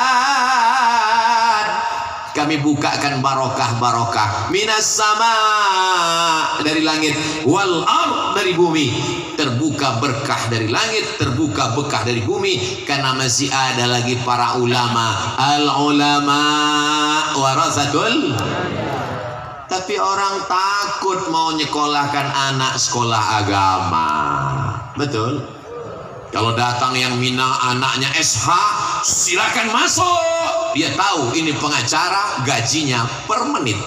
kami bukakan barokah minas sama, dari langit, wal ard, dari bumi. Terbuka berkah dari langit, terbuka berkah dari bumi, karena masih ada lagi para ulama. Al ulama warasatul. Tapi orang takut mau nyekolahkan anak sekolah agama. Betul? Kalau datang yang Minang anaknya SH, silakan masuk. Dia tahu ini pengacara, gajinya per menit.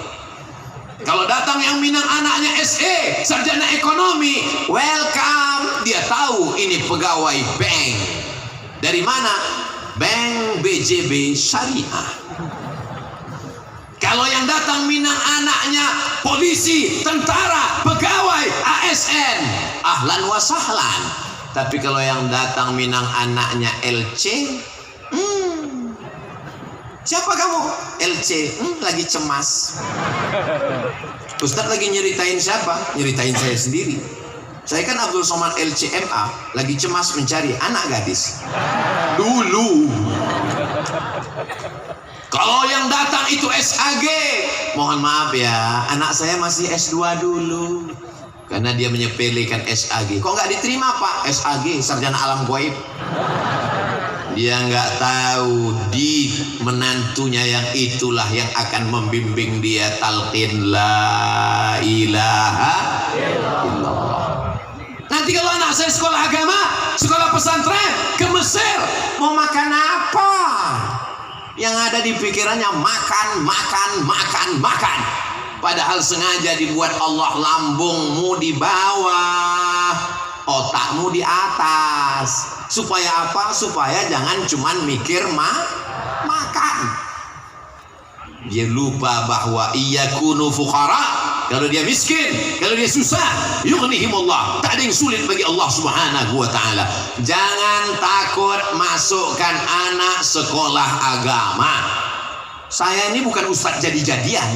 Kalau datang yang Minang anaknya SE, sarjana ekonomi, welcome. Dia tahu ini pegawai bank. Dari mana? Bank BJB Syariah. Kalau yang datang Minang anaknya polisi, tentara, pegawai ASN, ahlan wa sahlan. Tapi kalau yang datang Minang anaknya LC, Siapa kamu? LC. Lagi cemas. Ustadz lagi nyeritain siapa? Nyeritain saya sendiri. Saya kan Abdul Somad LCMA, lagi cemas mencari anak gadis. Dulu. Kalau yang datang itu SAG, mohon maaf ya, anak saya masih S2 dulu. Karena dia menyepelekan SAG. Kok nggak diterima Pak? SAG, sarjana alam gaib. Dia nggak tahu di menantunya yang itulah yang akan membimbing dia talqin la ilaha illallah. Nanti kalau anak saya sekolah agama, sekolah pesantren ke Mesir, mau makan apa? Yang ada di pikirannya makan, makan, makan, makan. Padahal sengaja dibuat Allah lambungmu di bawah, otakmu di atas. Supaya apa? Supaya jangan cuman mikir makan. Dia lupa bahwa iyakunu fuqara. Kalau dia miskin, kalau dia susah, yughnihimullah. Tak ada yang sulit bagi Allah Subhanahu wa taala. Jangan takut masukkan anak sekolah agama. Saya ini bukan ustadz jadi-jadian.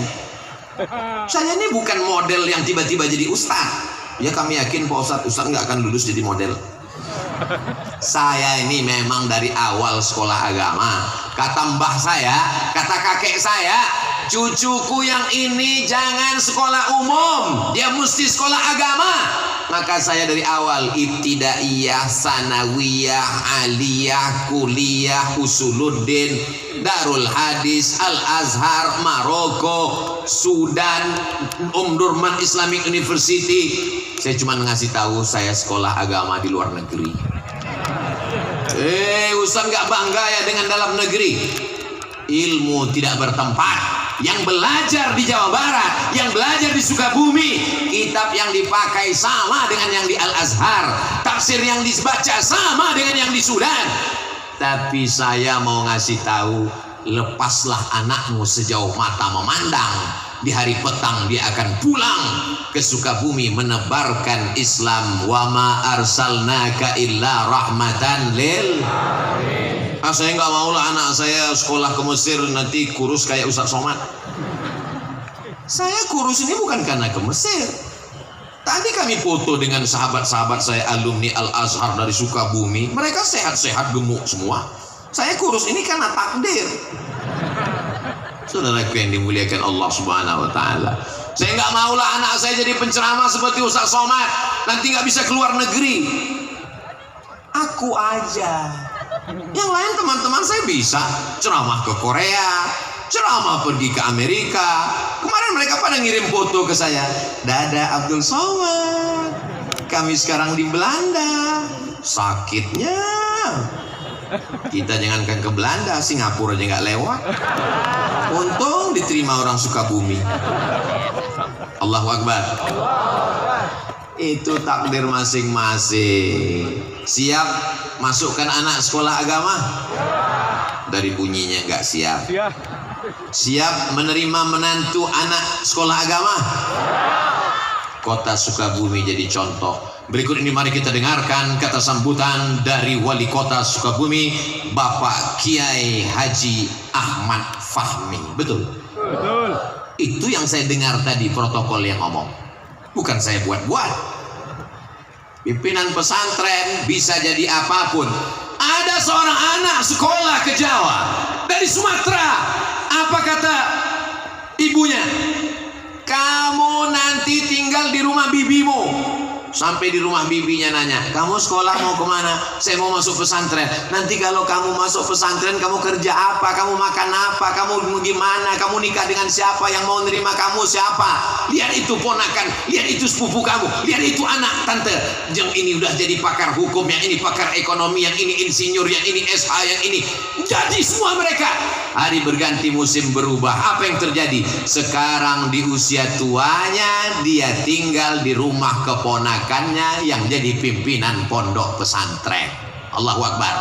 Saya ini bukan model yang tiba-tiba jadi ustadz. Ya kami yakin Pak Ustadz nggak akan lulus jadi model. Saya ini memang dari awal sekolah agama. Kata mbah saya, kata kakek saya, cucuku yang ini jangan sekolah umum, dia mesti sekolah agama. Maka saya dari awal ibtidaiyah, sanawiyah, aliyah, kuliah, usuluddin, Darul Hadis, Al Azhar, Maroko, Sudan, Durman Islamic University. Saya cuma ngasih tahu saya sekolah agama di luar negeri. Ustaz nggak bangga ya dengan dalam negeri. Ilmu tidak bertempat. Yang belajar di Jawa Barat, yang belajar di Sukabumi, kitab yang dipakai sama dengan yang di Al Azhar, tafsir yang dibaca sama dengan yang di Sudan. Tapi saya mau ngasih tahu, lepaslah anakmu sejauh mata memandang. Di hari petang dia akan pulang ke Sukabumi menebarkan Islam. Wa ma arsalnaka illa rahmatan lil alamin. Saya nggak mau lah anak saya sekolah ke Mesir nanti kurus kayak Ustaz Somad. Saya kurus ini bukan karena ke Mesir. Tadi kami foto dengan sahabat-sahabat saya alumni Al Azhar dari Sukabumi. Mereka sehat-sehat, gemuk semua. Saya kurus ini karena takdir. Saudaraku yang dimuliakan Allah Subhanahu wa taala. Saya nggak maulah anak saya jadi penceramah seperti Ustaz Somad, nanti nggak bisa keluar negeri. Aku aja. Yang lain teman-teman saya bisa ceramah ke Korea, ceramah pergi ke Amerika. Kemarin mereka pada ngirim foto ke saya. Dada Abdul Somad. Kami sekarang di Belanda. Sakitnya kita jangankan ke Belanda, Singapura aja nggak lewat. Untung diterima orang Sukabumi. Allahu Akbar. Itu takdir masing-masing. Siap masukkan anak sekolah agama? Dari bunyinya nggak siap. Siap menerima menantu anak sekolah agama? Kota Sukabumi jadi contoh. Berikut ini mari kita dengarkan kata sambutan dari Wali Kota Sukabumi, Bapak Kiai Haji Ahmad Fahmi. Betul? Betul. Itu yang saya dengar tadi protokol yang ngomong. Bukan saya buat-buat. Pimpinan pesantren bisa jadi apapun. Ada seorang anak sekolah ke Jawa dari Sumatera. Apa kata ibunya? Kamu nanti tinggal di rumah bibimu. Sampai di rumah bibinya nanya, kamu sekolah mau kemana? Saya mau masuk pesantren. Nanti kalau kamu masuk pesantren, kamu kerja apa? Kamu makan apa? Kamu gimana? Kamu nikah dengan siapa? Yang mau nerima kamu siapa? Lihat itu ponakan, lihat itu sepupu kamu, lihat itu anak tante. Yang ini udah jadi pakar hukum, yang ini pakar ekonomi, yang ini insinyur, yang ini SH, yang ini. Jadi semua mereka. Hari berganti musim berubah. Apa yang terjadi? Sekarang di usia tuanya dia tinggal di rumah keponakannya yang jadi pimpinan pondok pesantren. Allahu Akbar.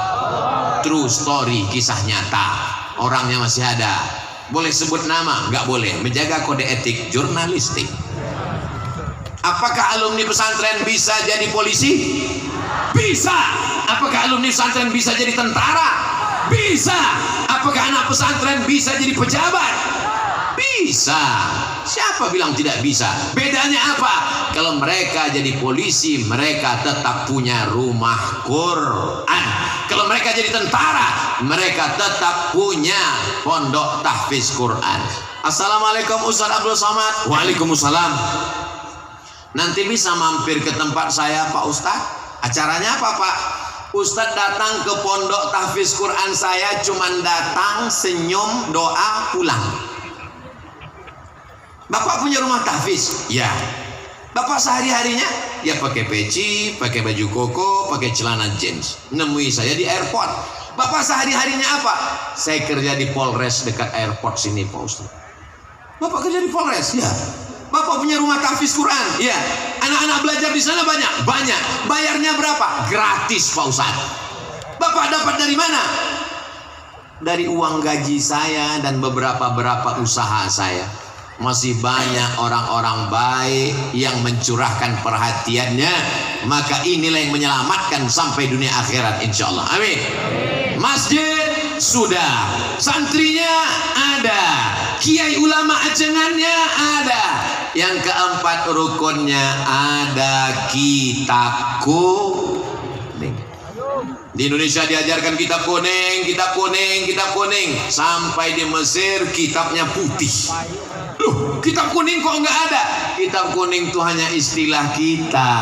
True story, kisah nyata. Orangnya masih ada. Boleh sebut nama? Nggak boleh. Menjaga kode etik jurnalistik. Apakah alumni pesantren bisa jadi polisi? Bisa. Apakah alumni pesantren bisa jadi tentara? Bisa. Apakah anak pesantren bisa jadi pejabat? Bisa. Siapa bilang tidak bisa? Bedanya apa? Kalau mereka jadi polisi, mereka tetap punya rumah Quran. Kalau mereka jadi tentara, mereka tetap punya pondok tahfiz Quran. Assalamualaikum Ustaz Abdul Somad. Waalaikumsalam. Nanti bisa mampir ke tempat saya Pak Ustaz? Acaranya apa Pak? Ustadz datang ke pondok tahfiz Quran saya, cuman datang, senyum, doa, pulang. Bapak punya rumah tahfiz? Ya. Bapak sehari-harinya? Ya pakai peci, pakai baju koko, pakai celana jeans. Nemui saya di airport. Bapak sehari-harinya apa? Saya kerja di Polres dekat airport sini Pak Ustadz. Bapak kerja di Polres? Ya. Bapak punya rumah tahfiz Quran? Ya. Anak-anak belajar di sana banyak? Banyak. Bayarnya berapa? Gratis Pak Ustadz. Bapak dapat dari mana? Dari uang gaji saya dan beberapa usaha saya. Masih banyak orang-orang baik yang mencurahkan perhatiannya. Maka inilah yang menyelamatkan sampai dunia akhirat insyaallah. Amin. Masjid sudah, santrinya ada, kiai ulama ajengannya ada. Yang keempat rukunnya ada kitab kuning. Di Indonesia diajarkan kitab kuning, kitab kuning, kitab kuning. Sampai di Mesir kitabnya putih. Loh, kitab kuning kok nggak ada? Kitab kuning itu hanya istilah kita.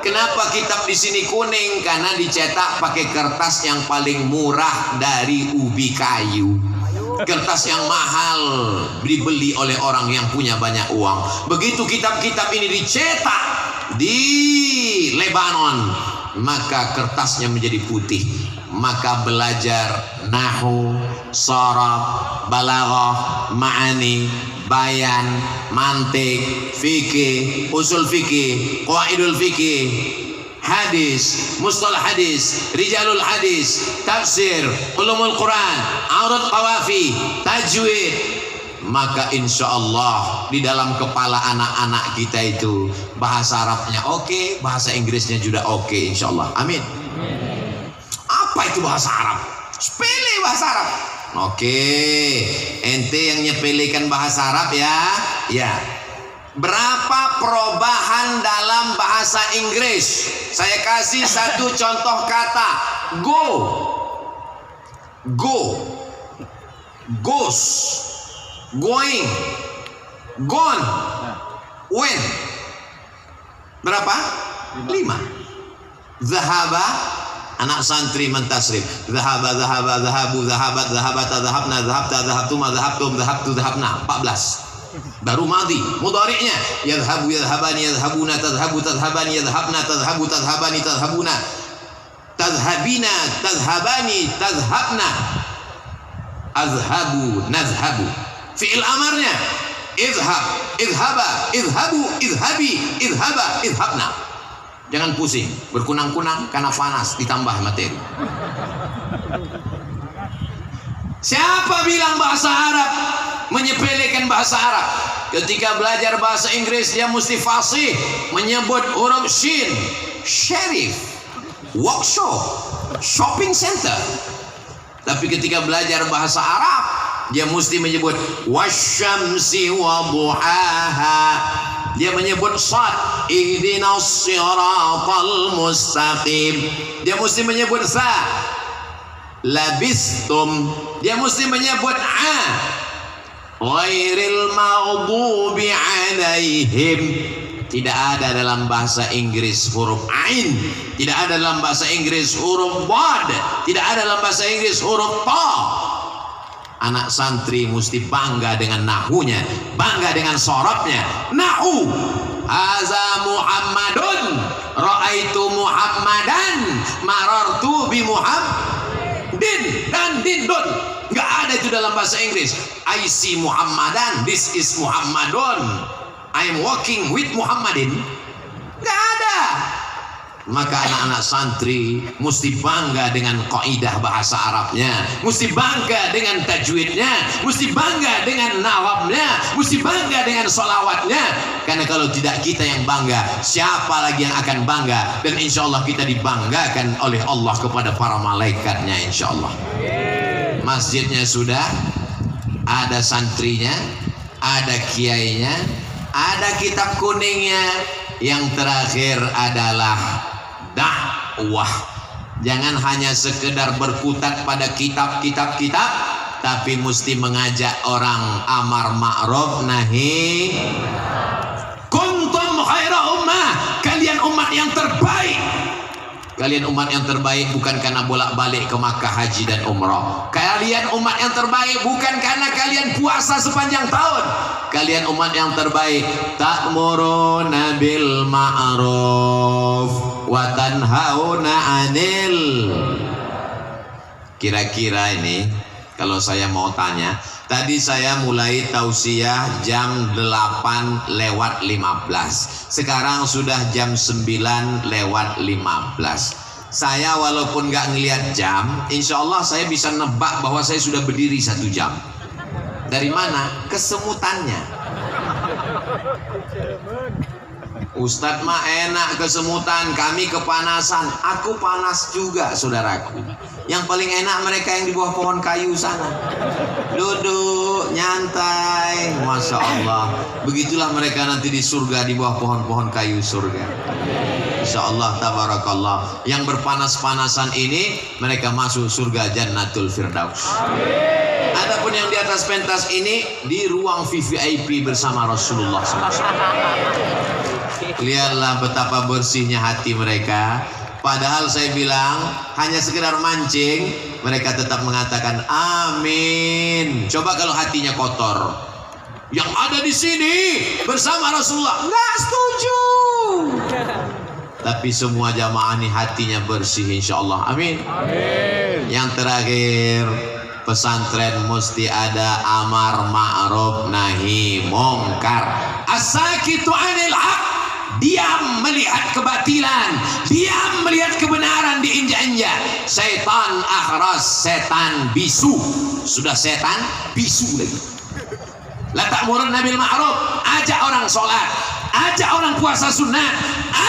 Kenapa kitab di sini kuning? Karena dicetak pakai kertas yang paling murah dari ubi kayu. Kertas yang mahal dibeli oleh orang yang punya banyak uang. Begitu kitab-kitab ini dicetak di Lebanon, maka kertasnya menjadi putih. Maka belajar nahwu, sharaf, balaghah, ma'ani, bayan, mantik, fikih, usul fikih, qawaidul fikih, hadis, mustalah hadis, rijalul hadis, tafsir, ulumul Quran, aurad qawafi, tajwid. Maka insya Allah di dalam kepala anak-anak kita itu bahasa Arabnya oke, bahasa Inggrisnya juga oke insya Allah. Amin. Apa itu bahasa Arab? Sepele bahasa Arab. Oke, ente yang nyepelekan bahasa Arab ya. Ya. Berapa perubahan dalam bahasa Inggris? Saya kasih satu contoh kata. Go. Go. Goes. Going. Gone. When. Berapa? 5. Zahaba. Anak santri mentasrif. Zahaba, zahaba, zahabu, zahabat, zahabata, zahabna, zahabta, zahabtuma, zahabtum, zahabtu, zahabna. 14. Baru madhi. Mudhari'nya yadhhabu, yadhhabani, yadhhabuna, tadhhabu, tadhhabani, yadhhabna, tadhhabu, tadhhabani, tadhhabuna, tadhhabina, tadhhabani, tadhhabna, azhabu, nazhabu. Fi'il amarnya idhhab, idhhaba, idhhabu, idhhabi, idhhaba, idhhabna. Jangan pusing, berkunang-kunang karena panas ditambah materi. Siapa bilang bahasa Arab menyepelekan bahasa Arab? Ketika belajar bahasa Inggris dia mesti fasih menyebut huruf shin, sheriff, workshop, shopping center. Tapi ketika belajar bahasa Arab dia mesti menyebut wasyamsi wa duhaha. Dia menyebut sad, ihdinas siratal mustaqim. Dia mesti menyebut za, labistum. Dia mesti menyebut a, ghairil maghdubi alaihim. Tidak ada dalam bahasa Inggris huruf ain, tidak ada dalam bahasa Inggris huruf wad, tidak ada dalam bahasa Inggris huruf ta. Anak santri mesti bangga dengan nahunya, bangga dengan sorabnya. Nahu, haza Muhammadun, ra'aitu Muhammadan, marartu bi Muhammadin, dan dindun. Nggak ada itu dalam bahasa Inggris. I see Muhammadan, this is Muhammadun, I'm walking with Muhammadin. Nggak ada. Maka anak-anak santri mesti bangga dengan kaidah bahasa Arabnya, mesti bangga dengan tajwidnya, mesti bangga dengan nawabnya, mesti bangga dengan solawatnya. Karena kalau tidak kita yang bangga, siapa lagi yang akan bangga? Dan insya Allah kita dibanggakan oleh Allah kepada para malaikatnya insya Allah. Masjidnya sudah, ada santrinya, ada kiainya, ada kitab kuningnya. Yang terakhir adalah dakwah. Jangan hanya sekedar berkutat pada kitab-kitab, tapi mesti mengajak orang amar ma'ruf nahi. Kuntum khaira ummah, kalian umat yang terbaik. Kalian umat yang terbaik bukan karena bolak-balik ke Makkah haji dan umrah. Kalian umat yang terbaik bukan karena kalian puasa sepanjang tahun. Kalian umat yang terbaik ta'muruna bil ma'ruf wa tanhauna 'anil. Kira-kira ini kalau saya mau tanya, tadi saya mulai tausiah jam 8:15. Sekarang sudah jam 9:15. Saya walaupun nggak ngelihat jam, insya Allah saya bisa nebak bahwa saya sudah berdiri 1 jam. Dari mana? Kesemutannya. Ustadz mah enak kesemutan, kami kepanasan. Aku panas juga, saudaraku. Yang paling enak mereka yang di bawah pohon kayu sana, duduk nyantai, masya Allah. Begitulah mereka nanti di surga, di bawah pohon-pohon kayu surga. Insya Allah, tabarakallah. Yang berpanas-panasan ini mereka masuk surga Jannatul Firdaus. Adapun yang di atas pentas ini di ruang VVIP bersama Rasulullah SAW. Lihatlah betapa bersihnya hati mereka. Padahal saya bilang hanya sekedar mancing, mereka tetap mengatakan amin. Coba kalau hatinya kotor, yang ada di sini bersama Rasulullah nggak setuju. Tapi semua jamaah ini hatinya bersih, insya Allah. Amin. Amin. Yang terakhir, pesantren mesti ada amar ma'ruf nahi mungkar. As-sakitu 'anil haq, diam melihat kebatilan, diam melihat kebenaran diinjak-injak. Setan akhras, setan bisu. Sudah setan bisu lagi. La ta'muruna bil ma'ruf, ajak orang sholat, ajak orang puasa sunnah,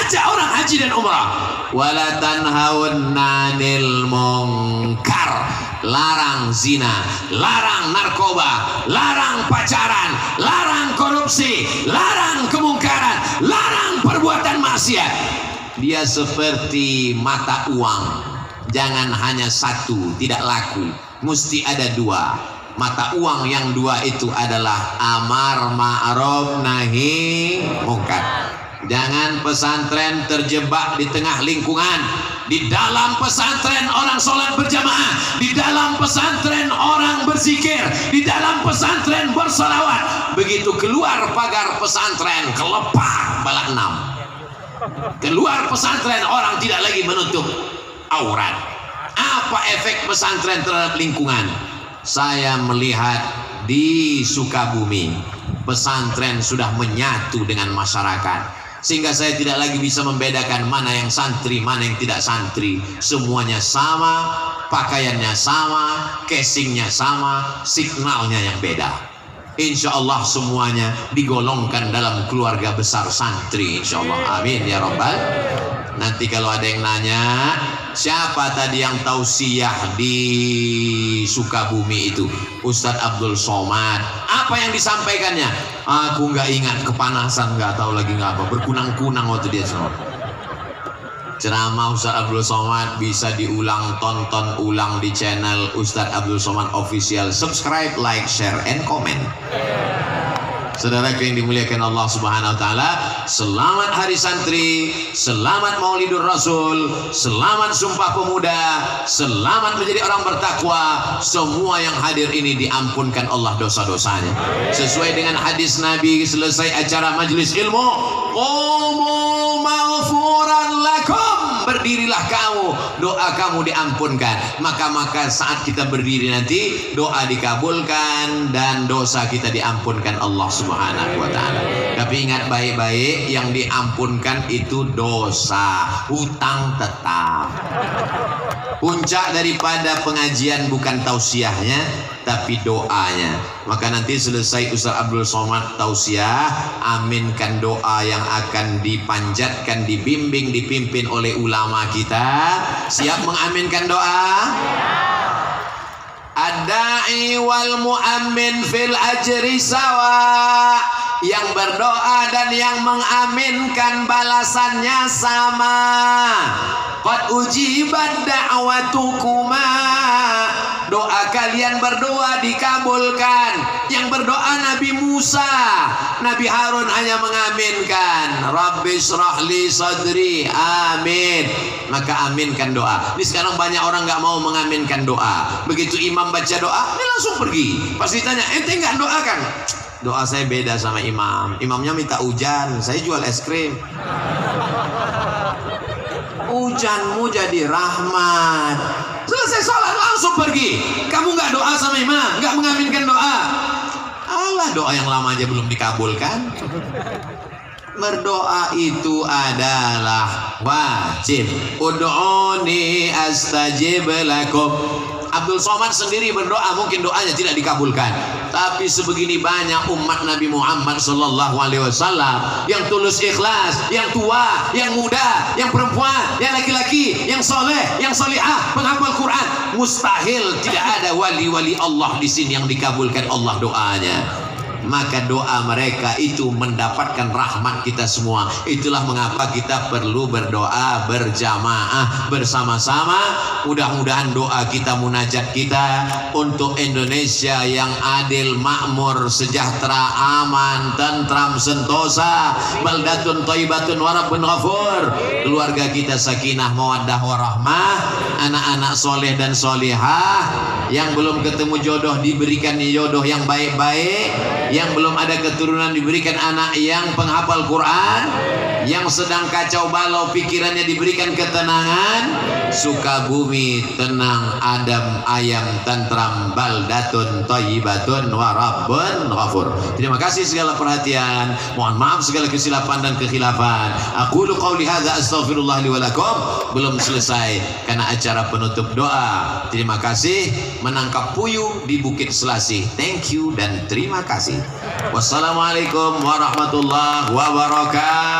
ajak orang haji dan umrah. Wala tanhauna 'anil munkar, larang zina, larang narkoba, larang pacaran, larang korupsi, larang kemungkaran, larang perbuatan maksiat. Dia seperti mata uang, jangan hanya satu, tidak laku, mesti ada 2. Mata uang yang 2 itu adalah amar ma'ruf nahi mungkar. Jangan pesantren terjebak di tengah lingkungan. Di dalam pesantren orang sholat berjamaah, di dalam pesantren orang berzikir, di dalam pesantren bersalawat. Begitu keluar pagar pesantren, kelepah balak 6. Keluar pesantren orang tidak lagi menutup aurat. Apa efek pesantren terhadap lingkungan? Saya melihat di Sukabumi pesantren sudah menyatu dengan masyarakat, sehingga saya tidak lagi bisa membedakan mana yang santri, mana yang tidak santri. Semuanya sama, pakaiannya sama, casingnya sama, signalnya yang beda. Insya Allah semuanya digolongkan dalam keluarga besar santri, insya Allah. Amin ya Rabbal. Nanti kalau ada yang nanya, siapa tadi yang tausiah di Sukabumi itu? Ustadz Abdul Somad. Apa yang disampaikannya? Aku nggak ingat, kepanasan, nggak tahu lagi nggak apa, berkunang-kunang waktu dia semua. Ceramah Ustadz Abdul Somad bisa diulang, tonton ulang di channel Ustadz Abdul Somad Official. Subscribe, like, share, and comment. Saudaraku yang dimuliakan Allah Subhanahu wa taala, selamat Hari Santri, selamat Maulidur Rasul, selamat Sumpah Pemuda, selamat menjadi orang bertakwa. Semua yang hadir ini diampunkan Allah dosa-dosanya. Sesuai dengan hadis Nabi selesai acara majelis ilmu, qumu maghfuran lakum, berdirilah kamu, doa kamu diampunkan. Maka saat kita berdiri nanti doa dikabulkan dan dosa kita diampunkan Allah Subhanahu wa taala. Tapi ingat baik-baik, yang diampunkan itu dosa, hutang tetap. Puncak daripada pengajian bukan tausiahnya, tapi doanya. Maka nanti selesai Ustaz Abdul Somad tausiah, aminkan doa yang akan dipanjatkan, dibimbing, dipimpin oleh ulama kita. Siap mengaminkan doa? Ad-da'i wal mu'ammin fil ajri sawa. Yang berdoa dan yang mengaminkan balasannya sama. Qad ujibat da'watukuma. Doa kalian berdoa dikabulkan. Yang berdoa Nabi Musa, Nabi Harun hanya mengaminkan. Rabbi shrah li sadri. Amin. Maka aminkan doa. Ini sekarang banyak orang nggak mau mengaminkan doa. Begitu imam baca doa, dia langsung pergi. Pas ditanya, ente nggak doakan? Doa saya beda sama imam. Imamnya minta hujan, saya jual es krim. Hujanmu jadi rahmat. Selesai sholat langsung pergi. Kamu nggak doa sama imam, nggak mengaminkan doa. Allah, doa yang lama aja belum dikabulkan. Berdoa itu adalah wajib. Ud'uni astajib lakum. Abdul Somad sendiri berdoa, mungkin doanya tidak dikabulkan. Tapi sebegini banyak umat Nabi Muhammad sallallahu alaihi wasallam yang tulus ikhlas, yang tua, yang muda, yang perempuan, yang laki-laki, yang soleh, yang solihah, penghafal Quran. Mustahil tidak ada wali-wali Allah di sini yang dikabulkan Allah doanya. Maka doa mereka itu mendapatkan rahmat kita semua. Itulah mengapa kita perlu berdoa berjamaah bersama-sama. Mudah-mudahan doa kita, munajat kita untuk Indonesia yang adil, makmur, sejahtera, aman, tentram, sentosa, baldatun thayyibatun wa rabbun ghafur. Keluarga kita sakinah, mawaddah, warahmah. Anak-anak soleh dan solihah. Yang belum ketemu jodoh diberikan jodoh yang baik-baik. Yang belum ada keturunan diberikan anak yang penghafal Quran. Yang sedang kacau balau pikirannya diberikan ketenangan. Sukabumi tenang, adem, ayam, tentram, baldatun thayyibatun wa rabbun ghafur. Terima kasih segala perhatian. Mohon maaf segala kesilapan dan kekhilafan. Aqulu qauli hadza astaghfirullah li wa lakum. Belum selesai karena acara penutup doa. Terima kasih. Menangkap puyuh di Bukit Selasih. Thank you dan terima kasih. Wassalamualaikum warahmatullahi wabarakatuh.